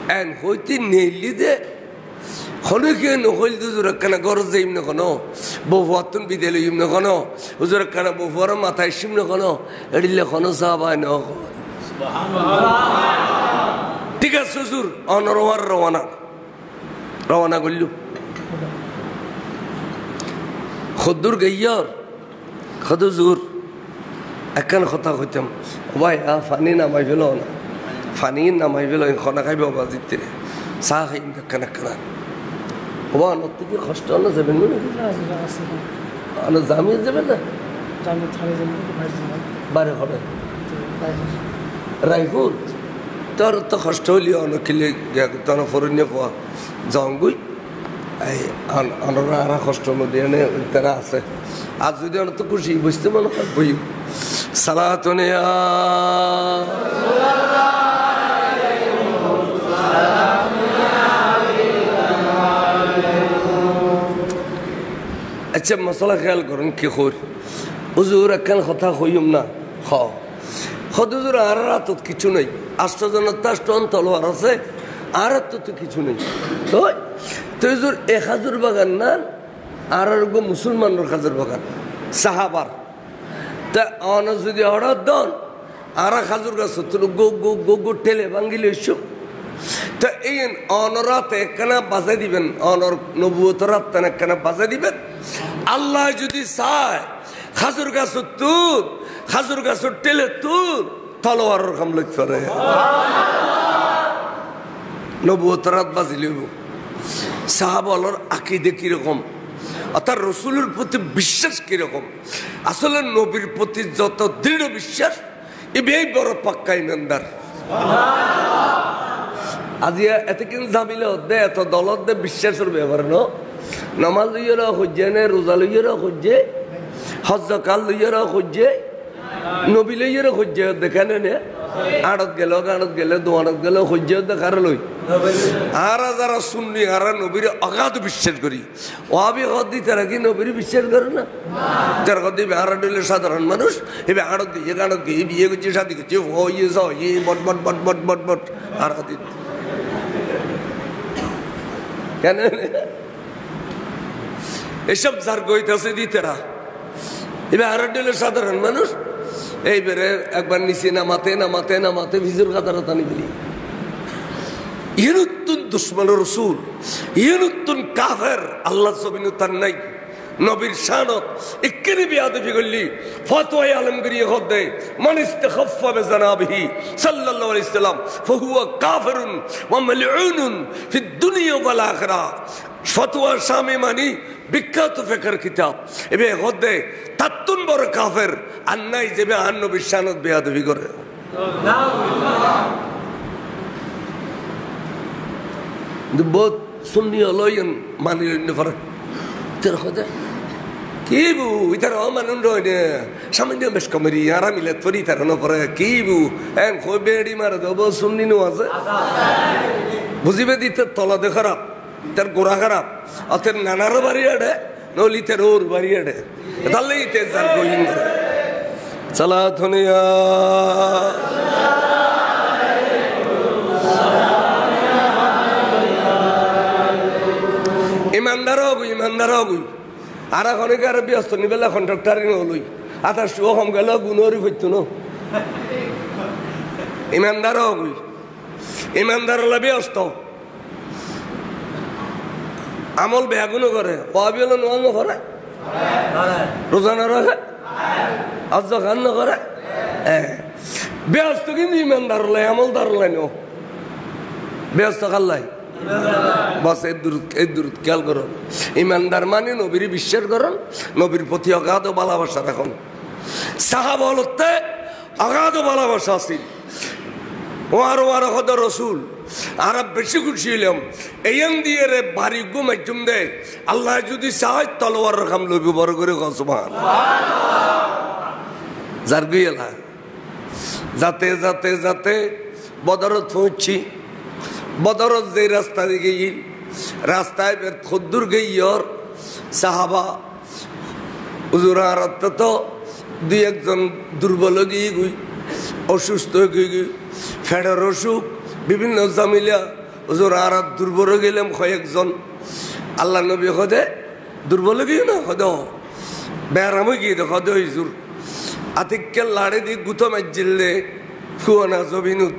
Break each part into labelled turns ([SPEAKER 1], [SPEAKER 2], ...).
[SPEAKER 1] And hoitin nearly there. Honokin, Holduzurkana Gorzim Nokono, Bovotun Bidelium Nokono, Uzurkana Bovora Matashim Nokono, Edile Honosaba no. Tika Susur, honor Rawana Rawana Gulu Hodur Gayar Hoduzur. I can't hota with them. Why are Fanina my vilona? Fanina my villa in Honakabi was it? Sahin the Kanakana. One of the hostel is a minute. On a Zami is a minute. Barahona Raihul. Tarta Hostolia on a Kiligatan for a Nevo Zongui. I on a rara hostel of the Terrace. As we don't took she was the one for you. Salatonia अच्छा मसला ख्याल करूँ कि खोर उज़ूर अकन खता खोयुमना खा खुद उज़ूर आरात तो किचु नहीं आश्चर्यजनक स्टोन तलवार से आरात तो किचु नहीं तो उज़ूर एक हजार बगन ना आरार को मुसलमान रो हजार बगन सहाबार तो आनज़ुदी आरात दान आरा हजार का सत्तर गो टेले बंगिले शु तो इन आनरात एक कना बाज़दी बन आनर नबूतरात तना कना बाज़दी बन Allah judi say khazur ga suttile tur talwar hamlet করে নবুয়তরাত বাজিলেও সাহাবাদের আকীদা কি রকম অর্থাৎ রাসূলের প্রতি বিশ্বাস কি রকম আসলে নবীর প্রতি যত দৃঢ় বিশ্বাস এই বড় পাক্কা ইমানদার আজিয়া এতকিন জামিলে হদে এত দলত দে বিশ্বাসের ব্যাপার ন নামাজ লইরা খুঁজে নে রোজা লইরা খুঁজে হজ জাকাত লইরা খুঁজে নবী লইরা খুঁজে দেখেন নে আড়ত গেল দোয়ানত গেল খুঁজে দেখার লই আর যারা সুন্নি আর নবীর অগাধ বিশ্বাস করি ওয়াবি গদি তারা কি নবীর বিশ্বাস করে না তার গদি আর দিলে সাধারণ মানুষ এবে আড়ত দিয়ে গাড়ত গিয়ে বিয়ে করছে শাদি করছে ও ইয়ে যাও এই বট বট বট বট বট বট আর গদি কেন এসব যার গইতাছে দিতেরা এবার আর দিলে সাধারণ মানুষ এইবারে একবার নিচে নামাতে ভিজুর কাতারা টানি বলি ইনুতুন দুশমন রাসূল ইনুতুন কাফের আল্লাহ জমিনু তার নাই নবীর শানত ইকরি বিয়াদবি গলি ফতোয়া আলমগীরি হদে মান ইস্তাখাফা বিজানাবিহি সাল্লাল্লাহু আলাইহি সাল্লাম ফাহুয়া কাফিরুন ওয়া মালউনুন ফি দুনিয়া ওয়াল আখিরা ফতোয়া শামী মানি বিখ্যাত ফিকর কিতাব এবে হদে তাতুন বড় কাফের আর নাই যেবে আর নবীর শানত বিয়াদবি করে বহুত সুন্নি লয়ন মানিলেন ফরক তের হদে কিবু ইতার মানুন রইনে সামান্য বেশ কমরি আরা মিলত পরি তার ন পরে কিবু এন কই বেড়ি মার দেব সুন্নি নো আছে বুঝিবে দিতে তলা দে খারাপ তার গোড়া খারাপ অতের নানার বাড়ি আড়ে নলি তের ওর বাড়ি আড়ে তাহলেই তে যার কইন সালাতুনিয়া ইমানদার হবি আর খনিকার ব্যস্ত নিবেলা কন্ট্রাক্টারি নলই আতা শো হম গেল গুনরি হইতো ন ইমানদার হলে ব্যস্ত আমল বেগুনো করে পাবিল নোয়ান করে রোজানা রাখে আজ খান করে ব্যস্ত কিন্তু ইমানদার হলে আমলদার হলে নো ব্যস্ত খাল্লাই বাস এই দূর খেয়াল করো ইমানদার মানে নবীর বিশ্বাস করুন নবীর প্রতি অগাধ ভালোবাসা রাখুন সাহাবাতে অগাধ ভালোবাসা আছিল ওয়ার হদ রসুল আর বেশি খুশি হইলাম এইন দিয়ে রে বাড়ি মাধ্যম দে আল্লাহ যদি চায় তলোয়ার রাখাম লইব বড় করে সুবহান যার গিয়েলা যাতে যাতে যাতে বদরত পৌঁছি বদরত যে রাস্তা দিকে গিয়ে রাস্তায় খুদ্দুর গইয়র সাহাবা হুজুর আর তো দুই একজন দুর্বল গিয়ে গুই অসুস্থ গিয়ে ফেডার অসুখ বিভিন্ন জামিলা হুজুর আর দুর্বল গেলাম কয়েকজন আল্লাহ নবী হদে দুর্বল গিয়ে না হদ ব্যারাম গিয়ে হদে হুজুর আতিককে লাড়ে দি গুতো মাজিলে ফুয়ানা জবিনুত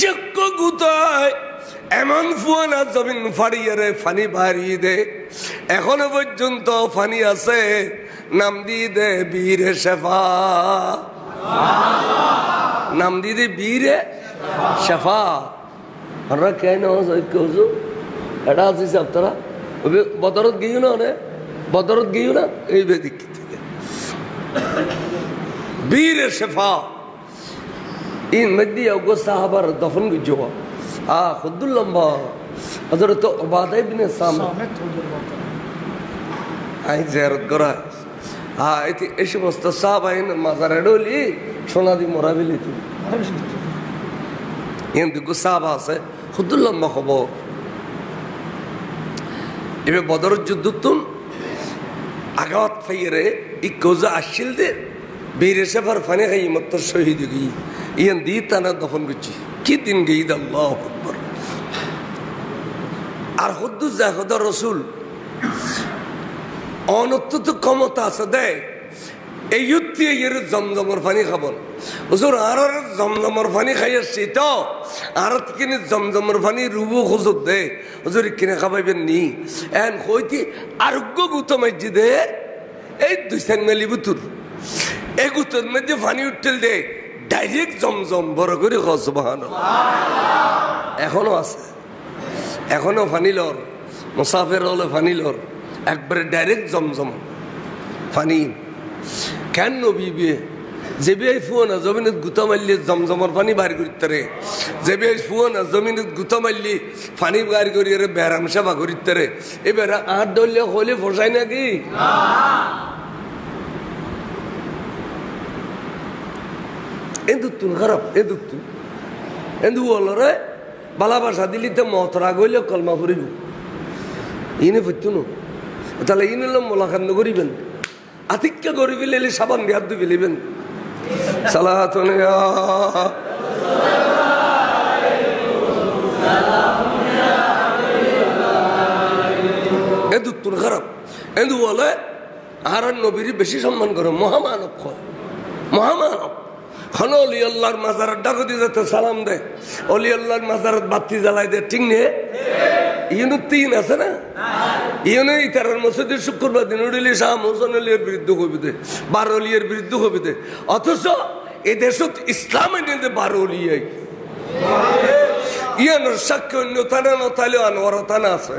[SPEAKER 1] যজ্ঞ গুতায় এমন ফুয়ানা জমিন ফাড়িয়ে রে ফানি বাড়িয়ে দে এখনো পর্যন্ত ফানি আছে নাম দিয়ে দে বীরে শেফা নাম দিয়ে দে বীরে শেফা আমরা কেন হুজুর এটা আছিস আপনারা বদরত গিয়েও না রে বদরত গিয়েও না এই বেদিক থেকে বীরে শেফা ইন মধ্যে অগো সাহাবার দফন গুজো খুদ্দুল লম্বা হযরত উবাদা ইবনে সামিত আই জিয়ারত করা এটি এই সমস্ত সাহাবাইন মাজারে ডলি সোনা দি মরাবিলি তুই কিন্তু সাহাবা আছে খুদ্দুল লম্বা খবর এবার বদরের যুদ্ধ তুন আগাত ফাইরে ই কোজা আসছিল দে বীরে শেফার ফানে খাই মত শহীদ গই ইয়ান দি তানা দফন গুছি কি দিন গই আল্লাহু আকবার আর হুদ্দু জাহদা রাসূল অনত্ত ক্ষমতা আছে দে এই ইউতি এর জমজমর পানি খাবন হুজুর আর জমজমর পানি খাইছি তো আর কিনে জমজমর পানি রুবু খুজুদ দে হুজুর কিনে খাবাইবেন নি এন কইতি আরোগ্য গুতো মসজিদে এই দুই সান মেলি বুতুর এই গুতোর মধ্যে পানি উঠল দে ডাইরেক্ট জমজম বড় করে খ সুবহানাল্লাহ এখনো আছে এখনো ফানিলর মুসাফির হলে ফানিলর একবারে ডাইরেক্ট জমজম ফানি কেন নবী যে বিয়ে ফুয়ানা জমিনত গুতা মারলি জমজমর পানি বার করতে রে যে বিয়ে ফুয়ানা জমিনত গুতা মারলি পানি বার করি রে ব্যারাম সেবা করতে রে এবার আর দলীয় হলে ফসাই নাকি এদুতুন খারাপ এদুতু এদু বল রে বালা বাসা দিলি তো মতরা গইলে কলমা ফুরিব ইনে ফুটুন তাহলে ইনে মোলাখান করিবেন আতিক্য গরিব লেলে সাবান দিয়ে হাত ধুয়ে লিবেন সালাতুন ইয়া এদুতুন খারাপ এদু বলে আর নবীর বেশি সম্মান করে মহামানব কয় মহামানব খন অলি আল্লাহর মাজার ডাকতি যেতে সালাম দে অলি আল্লাহর মাজার বাতি জ্বালাই দে ঠিক নে ইউনো তিন আছে না ইউনো ইতারের মসজিদের শুক্রবার দিন উড়িলি শাহ মোহসেন আলীর বিরুদ্ধে কবি দে 12 অলিয়ের বিরুদ্ধে কবি দে অথচ এ দেশত ইসলাম এনে 12 অলি ইয়ানোর সাক্ষ্য অন্য থানা নথালে আনোয়ার থানা আছে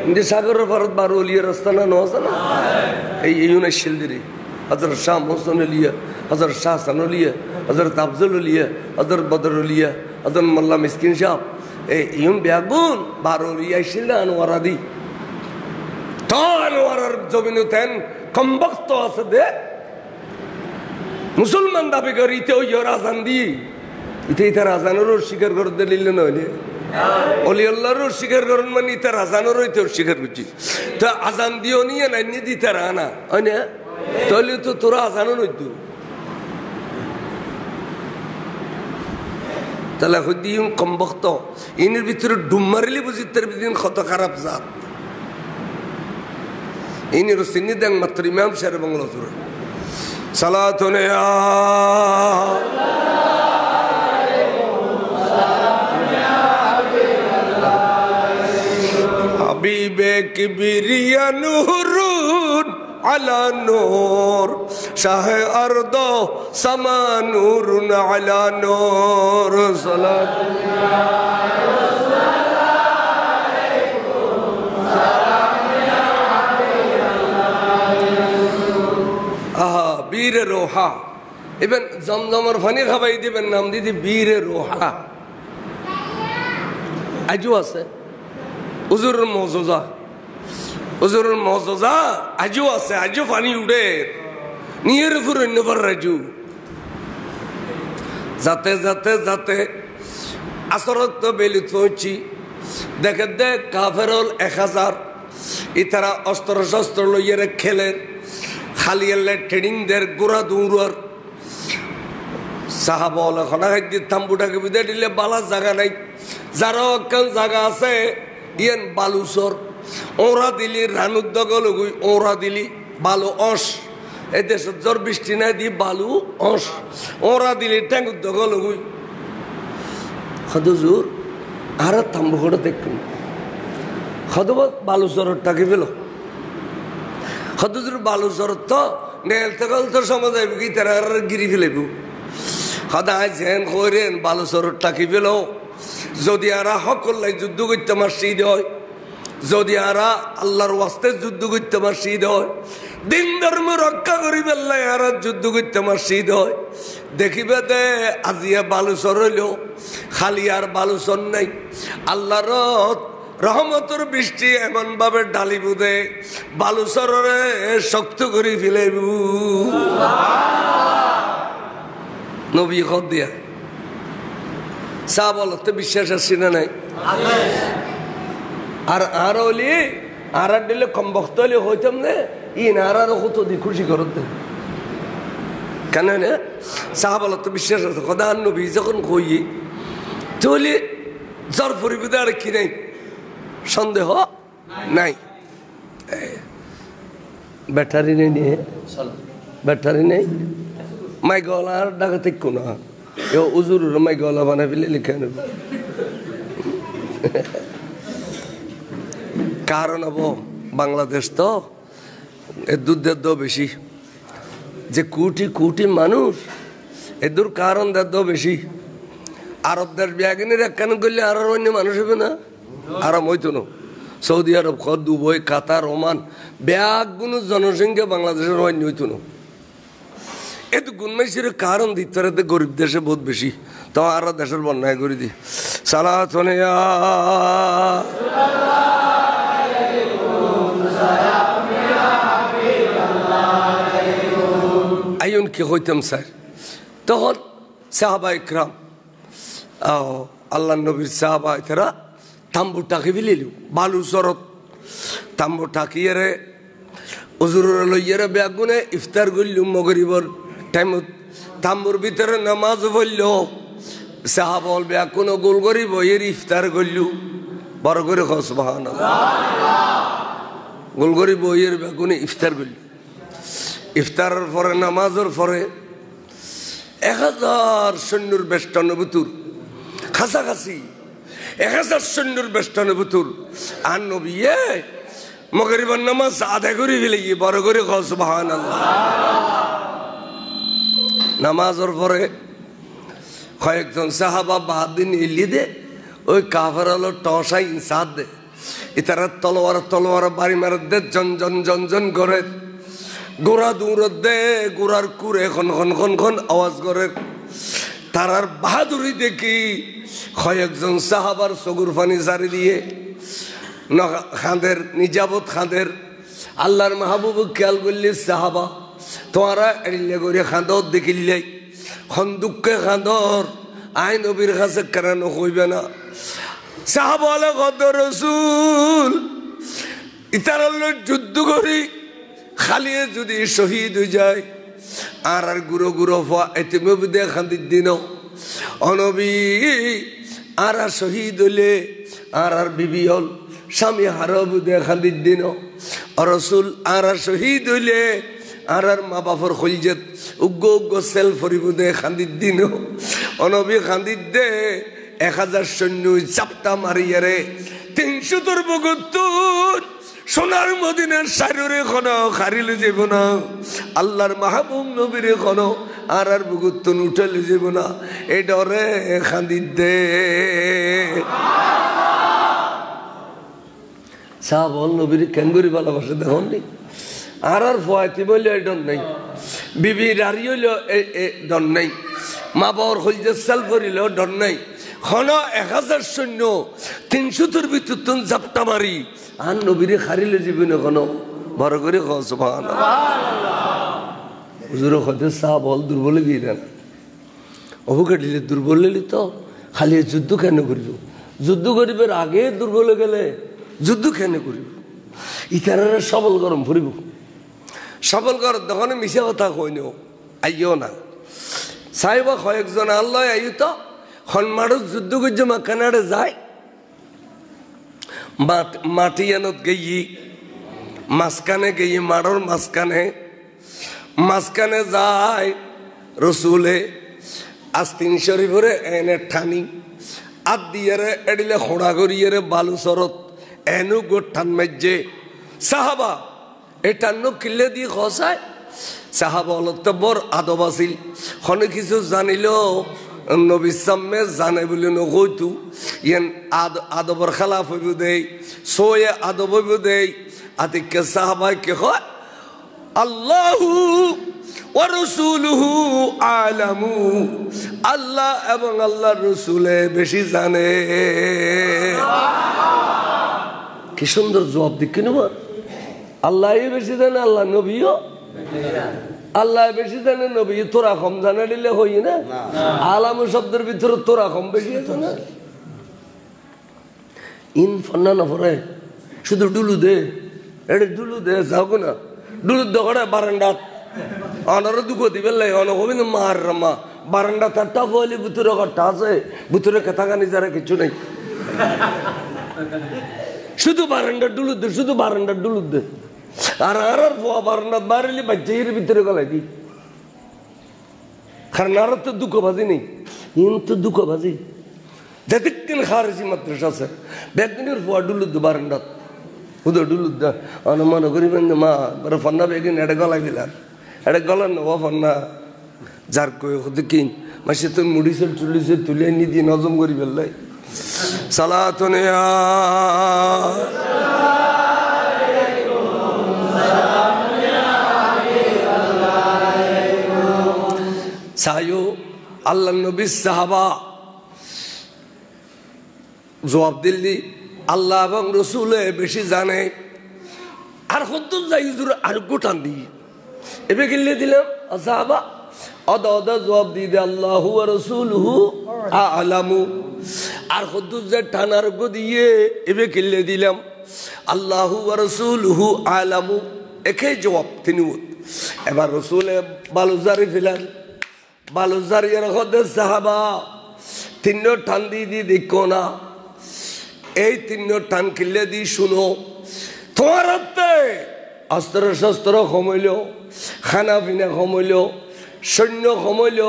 [SPEAKER 1] কিন্তু সাগরের ভারত 12 অলিয়ের রাস্তা না আছে না এই ইউনো শিলদিরি হযরত শাহ মোহসেন আলিয়া হযরত শাহ সানুলিয়া হযরত আফজল আলিয়া হযরত বদর আলিয়া হযরত মোল্লা মিসকিন সাহেব এই ইউন বেগুন 12 অলিয়া ছিল আনোয়ারা দি তো আনোয়ারার জমিনে তেন কমবক্ত আছে দে মুসলমান দাবি করিতে ওই রাজান দি ইতে রাজানেরও স্বীকার করতে দিলে নইলে অলি আল্লাহরও স্বীকার করেন মানে ইতে রাজানেরও ইতে স্বীকার করছি তো আজান দিও নিয়ে নাইনি দিতে রানা হয় না তাহলে তো তোরা আজানও নইতো তাহলে হইদি কমবক্ত ইনের ভিতরে ডুম মারিলে বুঝি তার দিন কত খারাপ জাত ইনের সিন্নি দেন মাত্র ইমাম সাহেব বাংলা জুড়ে সালাতুন ইয়া হাবিবে কিবরিয়া নূরুন আলা নূর শাহে আরদ সামা নূরুন আলা নূর সালাতুন ইয়া বীরে রোহা এবার জমজমর ফানি খাবাই দিবেন নাম দিদি বীরে রোহা আজও আছে হুজুরের মজুজা হুজুরের মজুজা আজও আছে আজও ফানি উঠে নিয়ের ফুরন্যবার রাজু যাতে যাতে যাতে আসরত তো বেলি পৌঁছি দেখে দেখ কাফেরল 1000 ইতারা অস্ত্র শস্ত্র লইয়ারে খেলের খালি এলে ট্রেনিং দের গোড়া দৌড়ার সাহাবা বলে খানা খাই তাম্বুটাকে বিদায় দিলে বালা জায়গা নাই, যারা অজ্ঞান জায়গা আছে ইয়ান বালুচর ওরা দিলি রানুদ্দগ লগুই, ওরা দিলি বালু অস, এই দেশের জ্বর বৃষ্টি নাই দি বালু অস, ওরা দিলি ট্যাঙ্গুদ্দগ লগুই। হদুজুর আর তাম্বু করে দেখুন হদব বালুচরটাকে পেল। হদুজুর বালুচর তো নেল তকল তো সময় যাইব কি তারা গিরি ফেলাইব। সদায় যেন করেন বালুচরটাকে পেল। যদি আরা সকলাই যুদ্ধ করতে আমার শহীদ হয়, যদি আরা আল্লাহর ওয়াস্তে যুদ্ধ করতে আমার শহীদ হয়, দিন ধর্ম রক্ষা করি পেলাই আর যুদ্ধ করতে আমার শহীদ হয়, দেখিবে দে আজিয়া বালুচর হইল খালি আর বালুচর নাই। আল্লাহর রহমতের বৃষ্টি এমন ভাবে ডালিব দে বালুচরে শক্ত করে ফেলাইব। নবী খত দিয়া চা বলতে বিশ্বাস আসছি না নাই? আর হলি আর দিলে কম বক্ত হলে হইতাম না ইন আর কত দি খুশি করত কেন না চা বলতে বিশ্বাস আছে কথা। আর নবী যখন কই তাহলে জ্বর পরিবিধে আর কি নাই সন্দেহ নাই। ব্যাটারি নেই নিয়ে ব্যাটারি নেই মাই গলা আর ডাকা থেকে না উজুর মাই গলা বানাই ফেলে লিখে নেব। কারণ হব বাংলাদেশ তো এর দুধের দো বেশি, যে কোটি কোটি মানুষ এদুর কারণ দের দো বেশি। আরব দেশ ব্যাগিনের একখান করলে আর অন্য মানুষ হবে না, আরাম হইতো না। সৌদি আরব দুবাই কাতার ওমান ব্যাগুলো জনসংখ্যা বাংলাদেশের অন্য হইতো না। এতো গুণমাইশের কারণ দিতে গরিব দেশে বহুত বেশি, তো আর দেশের বন্যায় করে দি সালাত আইন কি হইতাম স্যার। তখন সাহাবা ইকরাম আল্লাহ নবীর সাহাবা এরা তাম্বু টাকি ফেলিল বালুচরত। তাম্বু টাকিয়ে উজুরের লইয়ারে ব্যাগুনে ইফতার করলু মগরিবর টাইমত। তাম্বুর ভিতরে নামাজ পড়ল সাহাবল ব্যাগুনে গোল করি বইয়ের ইফতার করলু বড় করে সুবহানাল্লাহ। গোল করি বইয়ের ব্যাগুনে ইফতার করল। ইফতারের পরে নামাজের পরে 1000 সৈন্যর বেষ্টন বুতুর কাছাকাছি 1000 সৈন্যর বেষ্টন বুতুর। আর নবী মগরিবার নামাজ আদায় করে ফেলে বড় করে সুবহানাল্লাহ। নামাজের পরে কয়েকজন সাহাবা বাদ দিন ইলি দে ওই কাফের হলো টসাই ইনসাদ দে ইতারা তলোয়ার বাড়ি মার দে জন করে গোড়া দূর দে গোড়ার কুরে খন আওয়াজ করে। তারার বাহাদুরি দেখি কয়েকজন সাহাবার চকুর পানি জারি দিয়ে খাঁদের নিজাবত খাঁদের আল্লাহর মাহবুব খেয়াল করলি সাহাবা তোমারা এড়িলে করে খাঁদর দেখিলে খন্দুককে খাঁদর আই নবীর কাছে কেন হইবে না। সাহাবা কত রসুল ইতার যুদ্ধ করি খালিয়ে যদি শহীদ হয়ে যায় আর গুঁড়ো এতে খান্দির দিন অনবী আর শহীদ হইলে আর বিবি হল স্বামী হারব খান্দির দিন রসুল আর শহীদ হইলে আর মা বাপর খলজেত উগ্র সেল ফরিব দে খান্দির দিন অনবী খান্দির দে 1000 সৈন্য চাপটা মারিয়ারে 372 সোনার মদিনার শারুরে কোনো খারিলে যাব না আল্লাহর মাহবুব নবীরে কোনো আর বুগুত্তন উঠলে যাব না এই ডরে খান্দির দে। সাহাবল নবীর কেঙ্গুরি ভালোবাসে দেখুন নি আর ফয়াতি বললে এই ডর নাই, বিবি রারি হইলেও ডর নাই, মা বাবার হইলে সেল করিলেও ডর নাই। খন 1000 সৈন্য 300 ভিতর তুন জাপটা মারি আর নবীরে খারিলে জীবনে কোনো বড় করে সুবহানাল্লাহ। হুজুর হতে সাহাবল দুর্বল গিয়ে দেন অবকাটিলে দুর্বল হলি তো খালি যুদ্ধ কেন করিব, যুদ্ধ করিবার আগে দুর্বল গেলে যুদ্ধ কেন করিব। ইতারা সবল গরম ফুরিব সবল গরম তখন মিশা কথা কইন আইও না। সাহেবা কয়েকজন আল্লাহ আইত হনমারুক যুদ্ধ করছে মাখানারে যায় মাটি এনত গেই মাঝখানে গেই মাড়র মাঝখানে যায় রসুলে আস্তিন শরীফরে এনে ঠানি আদ দিয়ারে এডিলে খোড়া করিয়ে বালু সরত এনু গোঠান মেজে সাহাবা এটান্ন কিল্লে দিয়ে খসায় সাহাবা অলতে বড় আদব আছিল হনে কিছু জানিল নবী সামনে জানে বলে নকইতু ইয়ান আদবর খেলাফ হইব দেই সোয়ে আদব হইব দেই আতিকে সাহাবাই কে হয় আল্লাহু ওয়া রাসূলুহু আলামু আল্লাহ এবং আল্লাহর রাসূলে বেশি জানে কি সুন্দর জবাব দিকে নেব আল্লাহই বেশি জানে আল্লাহ নবীও আল্লাহ বেশি জানে নবী তোরা কম জানে দিলে হই না আলামু শব্দের ভিতরে তোরা কম বেশি আছে না ইন ফন্না না পড়ে শুধু ডুলু দে এটা ডুলু দে যাও না ডুলু দোকানে বারান্ডা অনারও দুঃখ দিবে লাই অন হবি না মার রামা বারান্ডা তারটা বলি ভিতরে ঘরটা আছে ভিতরে কেথাকানি যারা কিছু নেই শুধু বারান্ডা ডুলু দে শুধু বারান্ডা ডুলু দে আর আর বারান্ডা বাড়িলে বাচ্চাইয়ের ভিতরে গলাই দি কারণ আর তো দুঃখবাজি নেই কিন্তু দুঃখবাজি যেদিন খারেছি মাদ্রাসা আছে বেগদিনের ফুয়া ডুলুদ বারান্ডাত হুদো ডুলুদ অনুমান করিবেন মা বড় ফন্না বেগিন এটা গলাই দিলাম এটা গলার নেওয়া ফন্না যার কই কিন মাসে তো মুড়িসের চুলিসে তুলে নি দিয়ে নজম করি ফেললাই সালাতুনে সায়ু আল্লাহ নবী সাহাবা জবাব দিল্লি আল্লাহ এবং রসুলে বেশি জানে আর কত যাই আর গোটান দিই এবে গেলে দিলাম সাহাবা অদা অদা জবাব দিয়ে দে আল্লাহ রসুলহু আলামু আর কত যে টানার গো দিয়ে এবে গেলে দিলাম আল্লাহ রসুলহু আলামু একে জবাব তিনি এবার রসুলে বালুজারি ফেলান বালুজারি হতে সাহাবা তিন টান দিয়ে দেখো না এই তিন টান কিনলে দি শুনো তোমার হাতে অস্ত্র শস্ত্র কমাইল খানা পিনা কমাইল সৈন্য কমাইল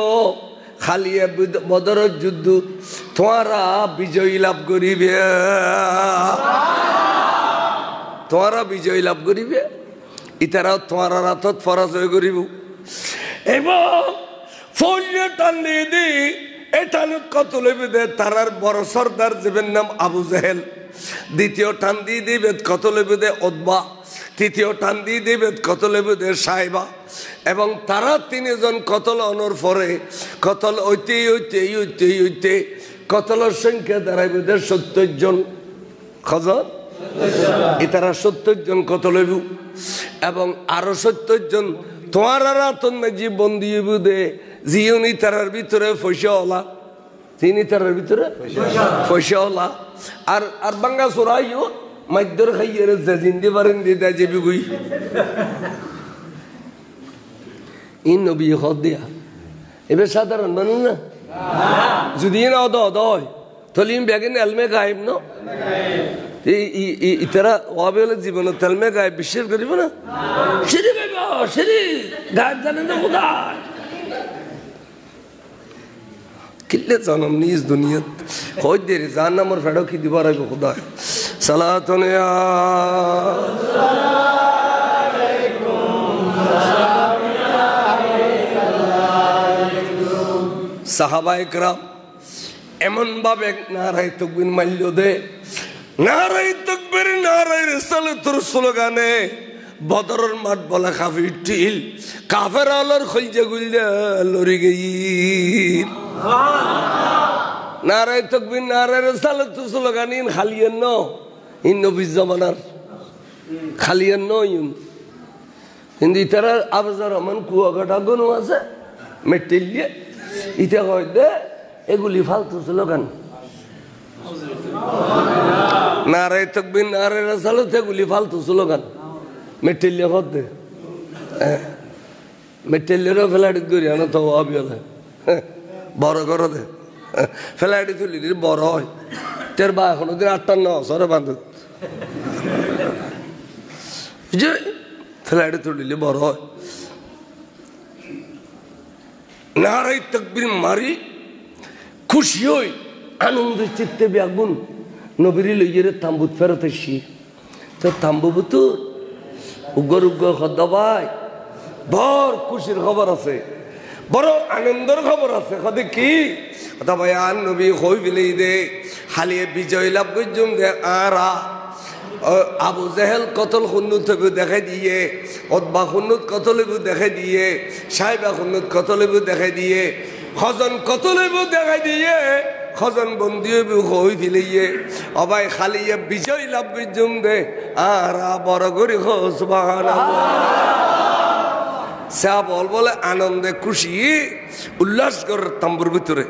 [SPEAKER 1] খালিয়ে বদরের যুদ্ধ তোমারা বিজয়ী লাভ করিবে তোমারা বিজয়ী লাভ করিবে ইতারা তোমার হাতত পরাজয় করিব এবং ফৌজ টান দিয়ে দি এই টানত কত লইবে দে তারার বড় সর্দার যেবের নাম আবু জাহেল দ্বিতীয় টান দিয়ে দিবে কত লইবে দে ওতবা তৃতীয় টান দিয়ে দিবে কত লইবে দে সাহেবা এবং তারা তিনজন কতল অনর পরে কতল ঐতে কতলের সংখ্যা দাঁড়াইবে দে 70 জন খজর এতারা 70 জন কত লইব এবং আরো 70 জন তোমার রাতন নাজি বন্দি হইব দে জিউনি তারার ভিতরে পয়সাওয়ালা তিনি তারার ভিতরে পয়সাওয়ালা আর আর বাঙ্গা চোরাইও মাইদর খাইয়ে যে জিন্দি পারেন দিয়ে দেয় যে বিগুই ইন নবী হদ দিয়া এবার সাধারণ মানুষ না যদি না অদ হয় তাহলে ইন ব্যাগিন এলমে গায়েব ন ইতারা ওয়াবেলে জীবন তেলমে গায়েব বিশ্বাস করিব না সিঁড়ি গাইব সিঁড়ি গায়েব জানেন না কোথায় কিল্লে জনম নিজ দুনিয়াত হয় দেরি জান নামর ফেড়ো কি দিবার আইব খুদা সালাতুনে সাহাবায়ে কেরাম এমন ভাবে নারায়ে তাকবীর মাইল দে নারায়ে তাকবীর নারায়ে রিসালাতুর স্লোগানে বদরের মাঠ বলা কাফির টিল কাফের আলোর খলজে গুলজে লরি গই নারায়ে তাকবীর নারায়ে রিসালাতুর স্লোগান ইন খালিয়ান ন ইন নবীর জামানার খালিয়ান ন ইন হিন্দি তারা আফজার রহমান কুয়াকাটা গুণ আছে মেটেলিয়ে ইটা কয় দে এগুলি ফালতু স্লোগান নারায়ে তাকবীর নারায়ে রিসালাত এগুলি ফালতু স্লোগান মেটেলিয়ে হতে মেটেলিয়েরও ফেলাটি করি আনা তো আবিয়ালে বড় করো দে ফ্লাইটে তুলি বড় হয় তের বা এখনো দিন 58 বান্ধব বুঝলি ফ্লাইটে তুলিলে বড় হয় নারাই তাকবীর মারি খুশি হই আনন্দ চিত্তে ব্যাগুন নবীর লইয়ের তাম্বুত ফেরত এসি তো তাম্বু বুতুর উগ্র উগ্র খদ্দ ভাই বড় খুশির খবর আছে বড় আনন্দের খবর আছে কদে কি কথা ভাই আর নবী হই বিলেই দে হালিয়ে বিজয় লাভ করছুম দে আরা আবু জেহেল কতল খুন্নুত দেখাই দিয়ে অতবা খুন্নুত কতলেবু দেখাই দিয়ে সাহেবা খুন্নুত কতলেবু দেখাই দিয়ে খজন কতলেবু দেখাই দিয়ে খজন বন্দি হই ফিলিয়ে অবাই খালিয়ে বিজয় লাভ করছুম দে আরা বড় করি সুবহানাল্লাহ সা বল বলে আনন্দে খুশি উল্লাস কর তাম্বুর ভিতরে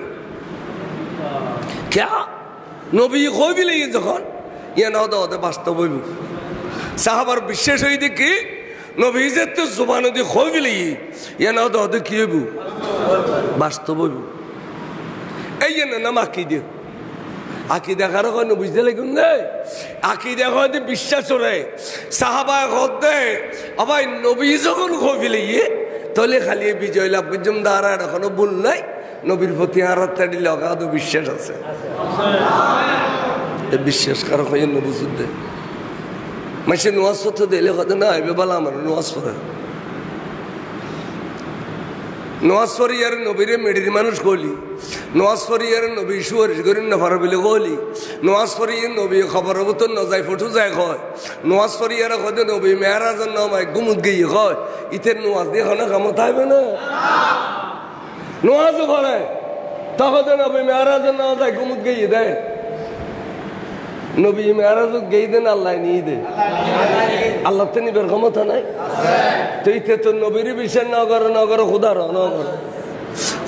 [SPEAKER 1] ক্যা নবী হই ফিলিয়ে যখন ইয়ে না ওদের বাস্তব হইব সাহাবার বিশ্বাস হই দেখি নবী যে তো জোবান দিয়ে হই ফিলিয়ে ইয়ে না ওদের কি হইব বাস্তব হইব এই যে নাম আকিদে আকিদা কারো কয় বুঝতে লাগুন রে আকিদা কয় বিশ্বাস ওরে সাহাবা হতে আবার নবী যখন হই ফিলিয়ে তাহলে খালি বিজয় লাভ করছুম দাঁড়া এখনো ভুল নাই নবীর প্রতি আর অগাধ বিশ্বাস আছে বিশ্বাস কারো হয় নবুজুদ দে মাসে নোয়াজ পত্র দিলে কথা না আইবে বলা আমার নোয়াজ পড়ে নোয়াজ পড়ি আর নবীরে মেডির মানুষ কলি নোয়াজ পড়ি আর নবী সুয়ারিশ করি নফার বলে কলি নোয়াজ পড়ি নবী খবর তো নজাই ফটো যায় কয় নোয়াজ পড়ি আর কদে নবী মেয়ারাজন নমায় গুমুত গিয়ে কয় ইতের নোয়াজ দিয়ে খানা কামত আইবে না নোয়াজও করে তখন নবী মেয়ারাজন নজায় গুমুত গিয়ে দেয় নবী মেয়ারাজ গেই দেন আল্লাহ নিয়ে দে আল্লাহ তো নিবের ক্ষমতা নাই তো ইতে তো নবীর বিশ্বাস নগর নগর খুদার নগর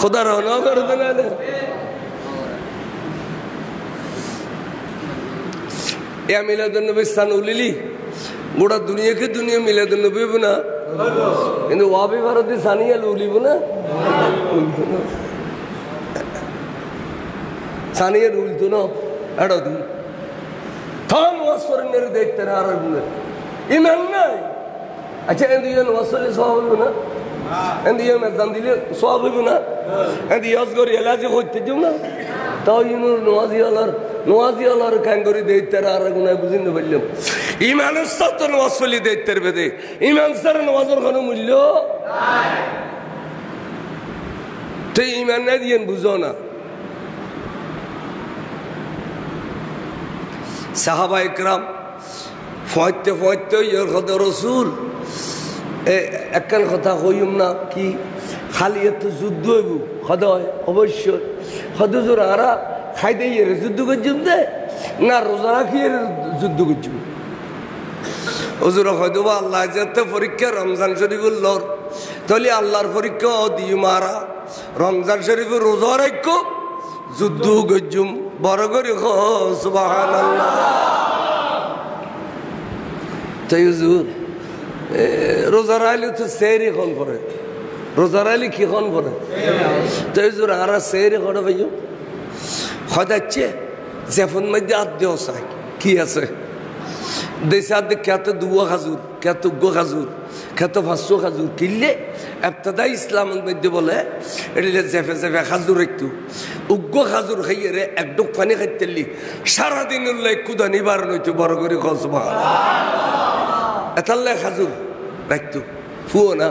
[SPEAKER 1] খুদার নগর এ মিলাদুন নবী স্থান উলিলি গোটা দুনিয়াকে দুনিয়া মিলাদুন নবী না কিন্তু ওয়াবি ভারতে সানিয়া উলিব না সানিয়া উলতো না এড়ো দি থাম ওয়াসফরের দেখতে না আর ইমান নাই আচ্ছা এদিকে ওয়াসলে সওয়াব হইব না এদিকে মেজান দিলে সওয়াব হইব না এদিকে অজগরি এলাজি করতে যাব না তাও ইনুর নোয়াজি আলার কাঙ্গরি দেখতে আর গুনাহ বুঝিন না বললাম ইমানের সাথে ওয়াসলি দেখতে বেদে ইমান ছাড়া নওয়াজের কোনো মূল্য নাই তো ইমান না দিয়ে বুঝো না সাহাবা ইকরাম ফয়তে ফয়তে ইয়ার কথা রসুল একখান কথা কইম না কি খালি এত যুদ্ধ হইব সদয় অবশ্যই সদজোর আরা খাই দিয়ে এর যুদ্ধ করছুম দে না রোজা রাখি এর যুদ্ধ করছুম হুজুর হয়তো আল্লাহ যাতে পরীক্ষা রমজান শরীফুল লর তাহলে আল্লাহর পরীক্ষা দিয়ে মারা রমজান শরীফের রোজা রাখ যুদ্ধ করছুম বড় করে সুবহানাল্লাহ তাই হুজুর রোজা রাইলে তো সেরি খন পরে রোজা রাইলে কি খন পরে তাই হুজুর আর সেরি করে ভাইও হদাচ্ছে জেফন মধ্যে আদ্যও চাই কি আছে দেশে আদ্যে খ্যাত দুয়া খাজুর খ্যাত গো খাজুর খ্যাত 500 খাজুর কিনলে এফতাদা ইসলামের মধ্যে বলে এটা জেফে জেফে খাজুর একটু উগ্র খাজুর খাইয়ে রে এক ডুক পানি খাইতেলি সারাদিন উল্লাই কুদা নিবারণ হইতো বড় করে খসবা এতাল্লাই খাজুর রাখতো ফুও না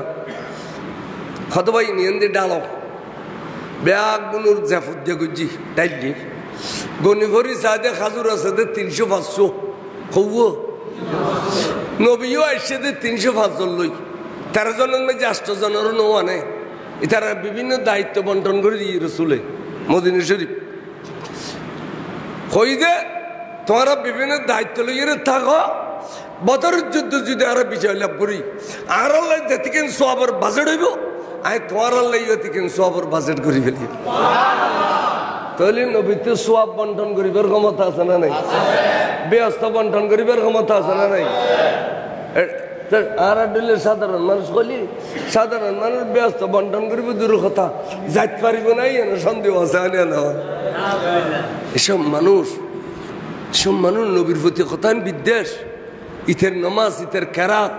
[SPEAKER 1] হতবাই নিয়ন দিয়ে ডাল ব্যাগ বুনুর জেফত দিয়ে গুজি টাইলি গনিভরি সাদে খাজুর আছে 300-500 হৌও নবীও আসছে 305 জন লই 13 জনের মধ্যে 8 জনেরও নোয়া নেই এটারা বিভিন্ন দায়িত্ব বন্টন করে দিয়ে রসুলে মদিনা শরীফ কই দে তোমরা বিভিন্ন দায়িত্ব লইয়ে থাকো বদরের যুদ্ধ যদি আর বিজয় লাভ করি আর আল্লাহ যেতিকেন সবার বাজেট হইব আই তোমার আল্লাহ যেতিকেন সবার বাজেট করি ফেলি তাহলে নবীতে সোয়াব বন্টন করিবার ক্ষমতা আছে না নাই ব্যস্ত বন্টন করিবার ক্ষমতা আছে না নাই আর দিলে সাধারণ মানুষ কলি সাধারণ মানুষ ব্যস্ত বন্টন করিব দূর কথা যাইতে পারিব নাই সন্দেহ আছে আনে না এসব মানুষ নবীর প্রতি কথান বিদ্বেষ ইতের নমাজ ইতের কেরাত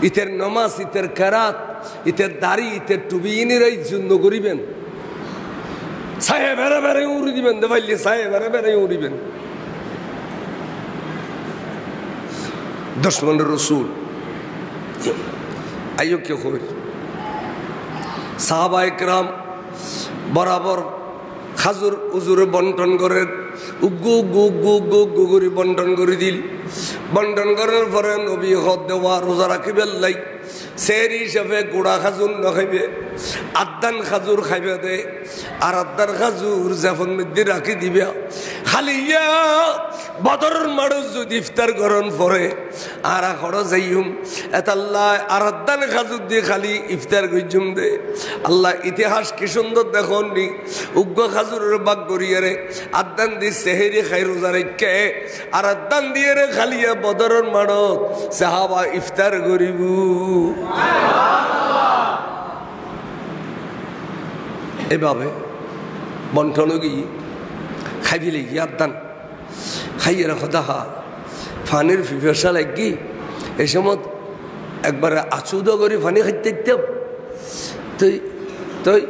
[SPEAKER 1] ইতের নমাজ ইতের কেরাত ইতের দাড়ি ইতের টুবি ইনিরাই জন্য করিবেন ছায়ে বেড়ে বেড়ে উড়ি দিবেন দেবাইলে ছায়ে বেড়ে বেড়ে উড়িবেন দুশমনের রসুল আইও কে খবর সাহাবা একরাম বরাবর খাজুর উজুরে বন্টন করেন উগ্গু উগ্গু উগ্গু উগ্গু উগ্গু করে বন্টন করে দিল বন্টন করার পরে নবী হদ দেওয়া রোজা রাখিবেন লাই সেরি হিসাবে গোড়া খাজুর না খাইবে আদান খাজুর খাইবে দে আর আদার খাজুর যখন মধ্যে রাখি দিবে খালি বদরের মানুষ যদি ইফতার করেন পরে আর খড় যাইম এত আল্লাহ আর আদান খাজুর দিয়ে খালি ইফতার করছুম দে আল্লাহ ইতিহাস কি সুন্দর দেখুন নি উগ্র খাজুরের বাগ করিয়ে রে আদান দিয়ে সেহেরি খাই রোজা রেখে আর আদান দিয়ে রে খালিয়া বদরের মানুষ সাহাবা ইফতার করিব এভাবে বন্টন গিয়ে খাইবিলে গিয়ে আদান খাইয়ে রাখো দেখা ফানির ফিফসা লাগি এই সময় একবারে আচুদ করে ফানি খাইতে দিতাম তুই তুই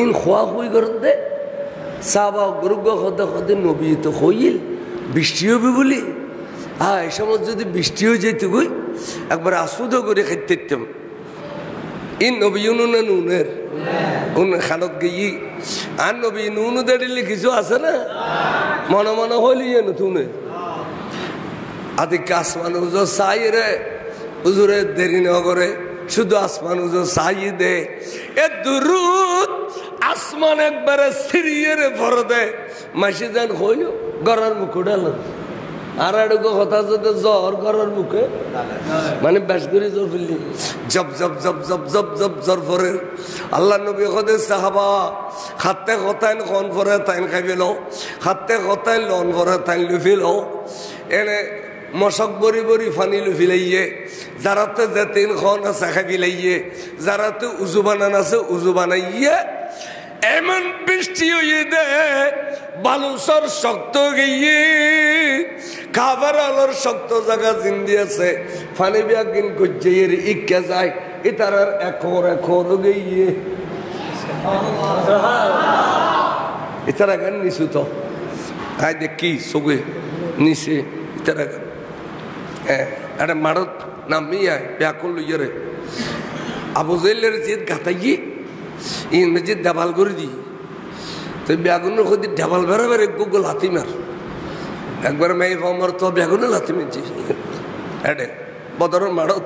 [SPEAKER 1] ইন খোয়া খুই কর দে চাবা গরুগ সদা সদে নবী তো হইল বৃষ্টি হবে বলি এই সময় যদি বৃষ্টি হয়ে যেত গই একবারে আচুদ করে খাইতে দিতাম ইন নবী উনুনে নুনের খানত গিয়ে আর নবী নুনু দাঁড়িয়ে কিছু আছে না মনে মনে হইলি নতুন আদিকে আসমান উজো চাই রে উজুরে দেরি ন করে শুধু আসমান উজো চাই দে এ দুরুদ আসমান একবারে সিরিয়ে রে ভর দে মাসি যান হইল গড়ার মুখ ডাল আর এটুকু কথা যদি জ্বর গড়ার মুখে মানে বেশ করে জ্বর ফেললি জব জব জব জব জব জব জ্বর ভরে আল্লাহ নবী কদে সাহাবা খাতে কথাইন খন ভরে তাইন খাইবে লো খাতে কথাইন লন ভরে তাইন লুফি লো এনে মশক বরি বরি ফানি লুফি লাইয়ে যারাতে যে তিন খন আছে খাবি লাইয়ে যারাতে উজু বানান আছে উজু বানাইয়ে এমন বৃষ্টি হয়ে দে বালুসর শক্ত গিয়ে খাবার আলোর শক্ত জায়গা জিন্দি আছে ফানি বিয়া কিন গজ্জের ইকে যায় এ তার এখন গিয়ে ইতারা গান নিছু তো আই দেখি সগে নিচে ইতারা গান একটা মারত নামি আয় ব্যাকুল লইয়ে রে আবু জেলের যে গাতাই ইংরেজি দেবাল করে দি তো বেগুনের খুদি দেবাল বেড়া বেড়ে গুগল হাতি মার একবার মেয়ে আমার তো বেগুনে লাথি মেরছি এডে বদরের মারত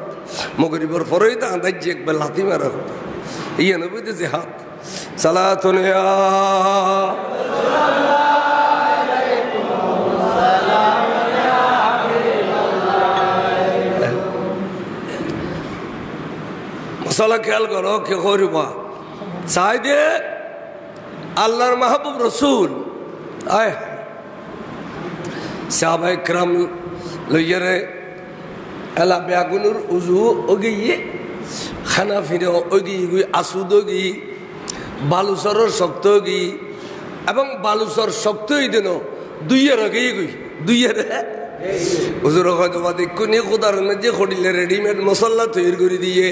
[SPEAKER 1] মগরিবর পরেই তো আন্দাজ একবার লাথি মারা হতো ইয়ে নবী যে হাত সালাতুন মশলা খেয়াল করো কে করবা চাই দে আল্লাহর মাহবুব রসুল আয় সাহাবায়ে কেরাম লইয়া রে এলা বেগুনের উজু ওগিয়ে খানা ফিরে ওগিয়ে আসুদ গিয়ে বালুচরের শক্ত গিয়ে এবং বালুচর শক্ত দিন দুইয়ের গিয়ে গই দুইয়ের হুজুর হয়তো বা দেখুন নিয়ে কোদার যে খড়িলে রেডিমেড মশলা তৈরি করে দিয়ে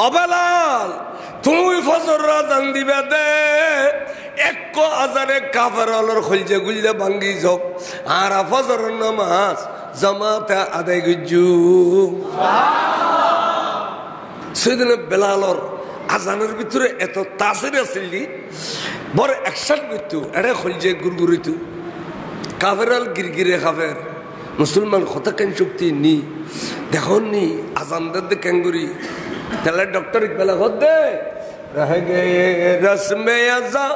[SPEAKER 1] অবেলাল তুমি ফজর আজান দিবে দে এক আজানে কাফের আলোর খলজে গুলজে ভাঙ্গি যোগ আর ফজর নামাজ জামাতে আদায় গুজু সেদিন বেলালর আজানের ভিতরে এত তাসির আছিল বড় একসাথ মৃত্যু এড়ে খলজে গুরগুরিতু কাফের আল গিরগিরে কাফের মুসলমান কথা কেন শক্তি নি দেখুন নি আজানদের দে ক্যাঙ্গুরি তাহলে ডক্টর ইকবালা হদ দে रह गए रस्मे अज़ा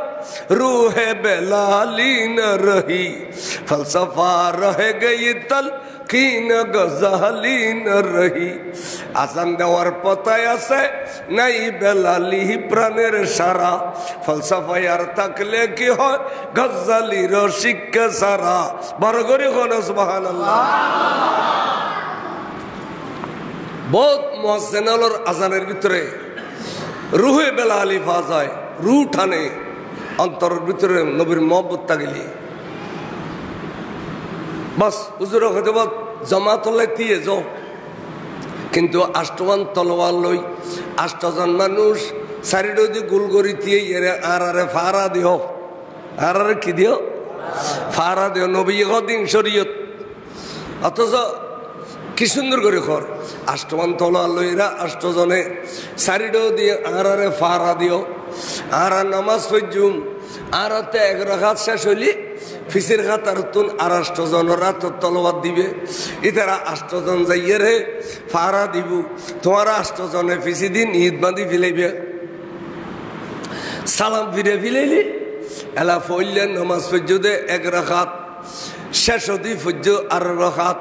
[SPEAKER 1] रूह बेलाली न रही फलसफा रह गई तलकीन गजाली न रही आसान देवार पताय আছে নাই বেলালি প্রাণের সারা ফলসফায় আর থাকলে কি হয় গজালির শিক্ষা সারা বড় করে কোন সুবহানাল্লাহ বহুত মুয়াজ্জিনালর আজানের ভিতরে রুহে বেলালি পাওয়া যায়, রুহ টানে অন্তরের ভিতরে নবীর মহব্বত তাগিলি। বাস হুজুর হয়তো জমাতলে দিয়ে যাও, কিন্তু আষ্টমান তলোয়ার লই 8 জন মানুষ চারিডো দিয়ে গোল করি দিয়ে আর ফারা দিও, আর কি দিও, ফারা দিও। নবী দিন শরীয়ত, অথচ কি সুন্দর করে কর। 8 মান তলোয়ার লইরা 8 জনে চারিডো দিয়ে আর ফারা দিও, আর নামাজ পড়ছুম। আর 1 রাকাত শেষ হইলি ফিসির খাতার তুন আর 8 জনের রাত তলোয়ার দিবে। ইতারা 8 জন যাইয়ে রে ফারা দিব, তোমার 8 জনে ফিসি দিন ঈদ বাঁধি ফিলাইবে, সালাম ফিরে ফিলাইলি এলা ফইলে নামাজ পড়ছ দে 1 রাকাত শেষ হতি ফজ্জ আর রাকাত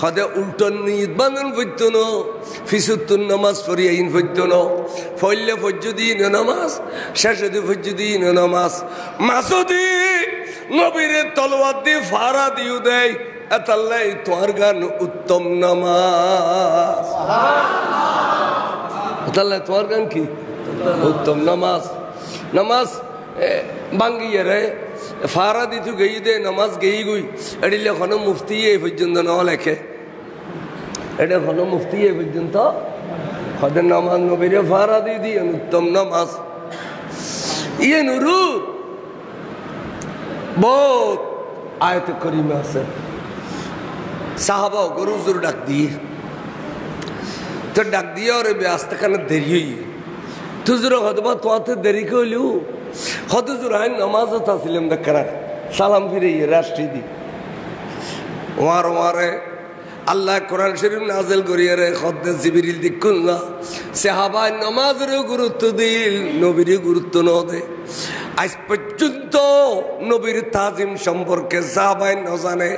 [SPEAKER 1] হদে উল্টন ঈদ বাঁধন পড়ত ন ফিসুত্তুন নামাজ পড়ি আইন পড়ত ন ফইলে ফজ্জ দিন নামাজ শেষ হতি ফজ্জ দিন নামাজ মাসুদি নবীরে তলোয়ার দিয়ে ফারা দিও দেয়। এতাল্লাই তোমার গান উত্তম নামাজ, এতাল্লাই তোমার গান কি উত্তম নামাজ। নামাজ বাঙ্গিয়ে রে ফারা দিতু গেই দে নামাজ গেই গুই এডিলে এখনো মুফতি এই পর্যন্ত ন লেখে, এটা এখনো মুফতি এই পর্যন্ত হদে নামাজ নবীরে ফারা দিয়ে দিয়ে উত্তম নামাজ। ইয়ে নুরু বহুত আয়ত করিমে আছে। সাহাবা গরু জোর ডাক দিয়ে তো ডাক দিয়ে ওরে ব্যস্ত কানে দেরি হই তুজুর হয়তো বা তোমাতে দেরি করলিও হত জোর আইন নামাজও আসছিলাম দেখা সালাম ফিরে রাষ্ট্রী দি ওয়ার ওয়ারে আল্লাহ কোরআন শরীফ নাজিল করিয়ে রে খদ্দে জিবরিল দিকুন না সাহাবা নামাজের গুরুত্ব দিল, নবীর গুরুত্ব ন দে। আজ পর্যন্ত নবীর তাজিম সম্পর্কে সাহাবায়ে ন জানে।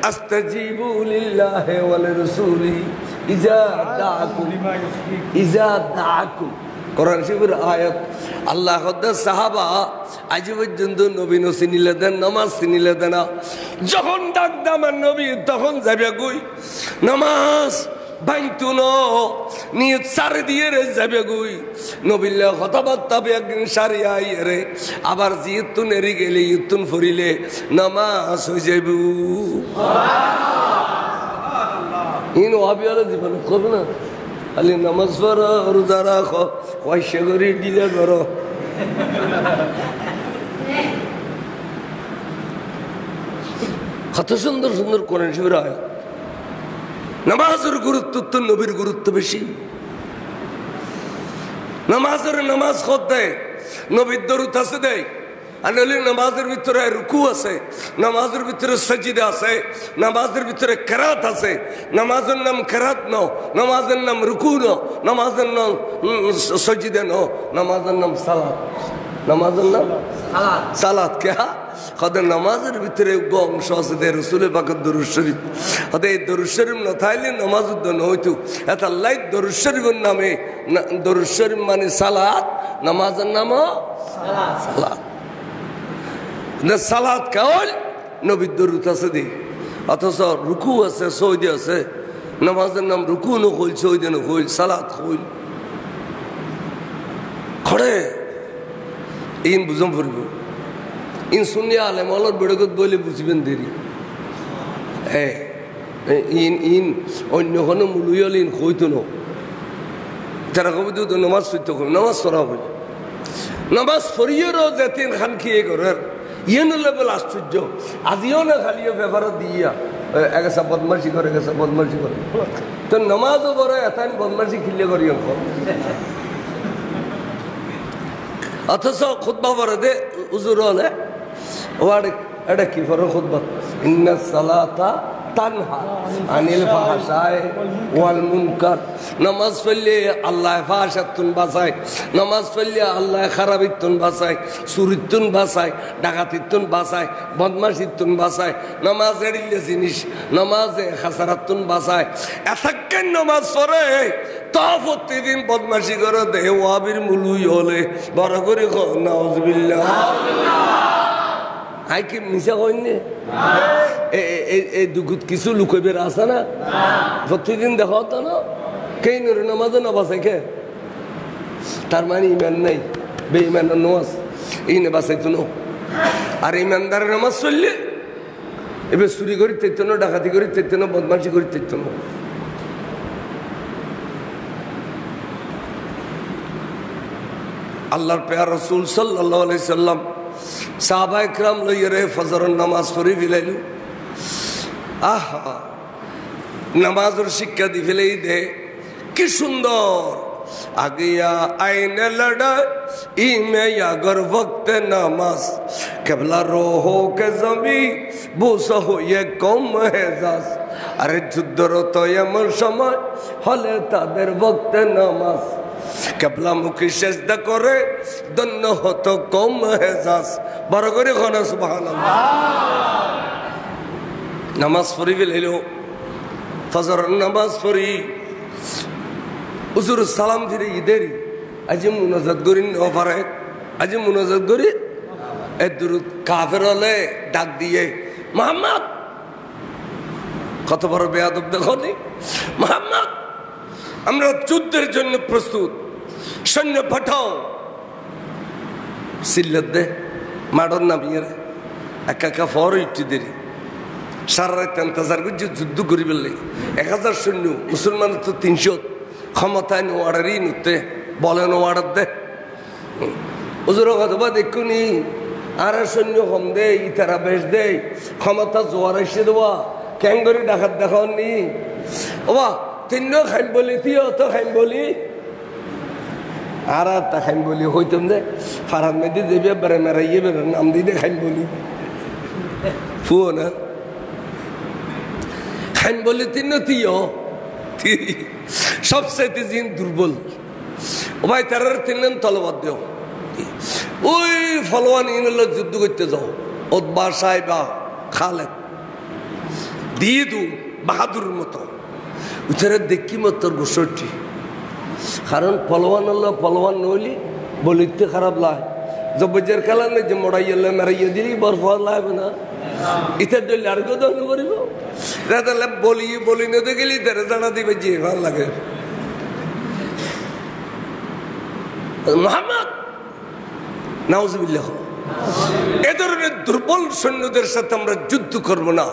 [SPEAKER 1] আস্তাজিবু লিল্লাহি ওয়াল রাসূলি ইজা দাআকুম কোরআন শরীফের আয়াত। আল্লাহ খদ্দের সাহাবা আজ পর্যন্ত নবী ন চিনিলে দেন, নামাজ চিনিলে দেন। যখন ডাক দামান নবী তখন যাবে গুই নামাজ বাইতু ন নিয়ত সারে দিয়ে রে যাবে গুই নবিল্লা কথাবার্তা একদিন সারিয়া রে আবার জিয়তুন এরি গেলে ইয়তুন ফরিলে নামাজ হয়ে যাইব। ইন ওয়াবিয়ালা জীবন করবে না খালি নামাজ পড়ো রোজা রাখো পয়সা করে দিলে করো। কত সুন্দর সুন্দর কোরআন শরীফের আয়াত। নামাজের গুরুত্ব তো নবীর গুরুত্ব বেশি। নামাজের নামাজ খোদ দেয়, নবীর দরুদ আছে দেয়। আর নইলে নামাজের ভিতরে রুকু আছে, নামাজের ভিতরে সাজিদা আছে, নামাজের ভিতরে কেরাত আছে। নামাজের নাম কেরাত ন, নামাজের নাম রুকু ন, নামাজের নাম সাজিদা ন, নামাজের নাম সালাত। নামাজের নাম সালাত কে হদের নামাজের ভিতরে অংশ আছে দে রসুলের পাকের দরুদ শরীফ। হদে এই দরুদ শরীফ না থাইলে নামাজ উদ্যান হইতো। এটা লাই দরুদ শরীফের নামে, দরুদ শরীফ মানে সালাত, নামাজের নামও সালাত। সালাত কেবল নবীর দরুদ আছে দি, অথচ রুকু আছে সৌদি আছে। নামাজের নাম রুকু নকল, সৌদি নকল, সালাত কইল খড়ে ইন বুঝম ফুরব। ইন শুনিয়া আলে মলর বেড়গত বলে বুঝবেন দেরি। ইন ইন অন্য কোনো মুলুইল ইন কইতো ন যারা কবি তো নামাজ পড়তে কবি নামাজ পড়া হই নামাজ পড়িয়েরও যেতেন খান খেয়ে করার ইয়ে লেভেল আশ্চর্য। আজিও না খালিও ব্যাপারও দিয়া এগেছা বদমাসি করে, এগেছা বদমাসি করে। তো নামাজও করে এতান বদমাসি খিলে করি অঙ্ক। অথচ খুতবা পরে দে উজুর হলে ওয়ার এটা কি পরে খুতবা ইন্না সালাতা তানহা আনিল ফাহশায় ওয়াল মুনকার। নামাজ পড়লে আল্লাহ ফাহশাতুন বাঁচায়, নামাজ পড়লে আল্লাহ খারাপিতুন বাঁচায়, চুরিতুন বাঁচায়, ডাকাতিতুন বাঁচায়, বদমাশিতুন বাঁচায়। নামাজ এড়িলে জিনিস নামাজে খাসারাতুন বাঁচায়। এতক্ষণ নামাজ পড়ে তা প্রতিদিন বদমাশি করে দেহ ওয়াবির মুলুই হলে বড় করে নাউজুবিল্লাহ। আই কি মিশা কইনে এই দুগুত কিছু লুকইবের আছে না? প্রতিদিন দেখা হতো না কেই নুর নামাজও না বাঁচাই কে তার মানে ইমান নাই বেঈমানের নামাজ এই নে বাঁচাইতো না আর ইমানদারের নামাজ চললে এবার চুরি করি তেত না ডাকাতি করি তেত না বদমাশি করি তেত না আল্লাহর পেয়ার রাসূল সাল্লাল্লাহু আলাইহি সাল্লাম সাহাবা ইকরাম লইয়া রে ফজরের নামাজ পড়ি ফেলাইলো আহা নামাজের শিক্ষা দি ফেলেই দে কি সুন্দর আগিয়া আইনে লড়া ইমে अगर वक्त नमाज केबला रोहो के जमी बुसा हो ये कौम एजाज আরে যুদ্ধরত এমন সময় হলে তাদের वक्त नमाज কেবলা মুখে সেজদা করে ধন্য হতো কম এজাজ বড় করে কোন সুবহানাল্লাহ নামাজ পড়ি ফেলাইলো ফজর নামাজ পড়ি হুজুর সালাম দিলে ইদেরি আজি মুনাজাত করি না পারে আজি মুনাজাত করি এ দুরুদ কাফের হলে ডাক দিয়ে মুহাম্মদ কত বড় বেয়াদব দেখো নি মুহাম্মদ আমরা যুদ্ধের জন্য প্রস্তুত সৈন্য পাঠাও সিল্লত দে মাডন নামিয়ে একা একা ফর ইটি দেরি সারা রাত ইন্তজার করছি যুদ্ধ করি বললে 1000 সৈন্য মুসলমান তো 300 ক্ষমতায় নোয়াড়ারই নুতে বলে নোয়াড়ার দে হুজুর কতবা দেখুনি আর সৈন্য কম দে ইতারা বেশ দে ক্ষমতা জোয়ার এসে দেওয়া ক্যাঙ্গরি ডাকাত দেখাওনি ওবা তিন্ন খাইম বলি তুইও তো খাইম বলি আর তা খাইম বলি হইতাম দে ফারাদ মেদি দেবে বেড়ে মেরাইয়ে বেড়ে নাম দিয়ে দে খাইম বলি ফুও না খাইম বলি তিন্ন তুইও সবচেয়ে জিন দুর্বল ও ভাই তারার তিনজন তলবাদ দেও ওই ফলোয়ান ইনলো যুদ্ধ করতে যাও ওদবা সাহেবা খালেদ দিয়ে দু বাহাদুর মতো উঠারে দেখি মতো গোসরটি কারণ ফলোয়ান হলো ফলোয়ান নইলি বলিতে খারাপ লাগে জবজের খেলা নেই যে মরাইলে মেরাইয়ে দিলি বরফ লাগবে না ইতার দল আর কেউ দল করিব তাহলে বলি না তো গেলি তারা জানা দিবে যে ভালো লাগে মুহাম্মদ নাউজুবিল্লাহ এ ধরনের দুর্বল সৈন্যদের সাথে আমরা যুদ্ধ করব না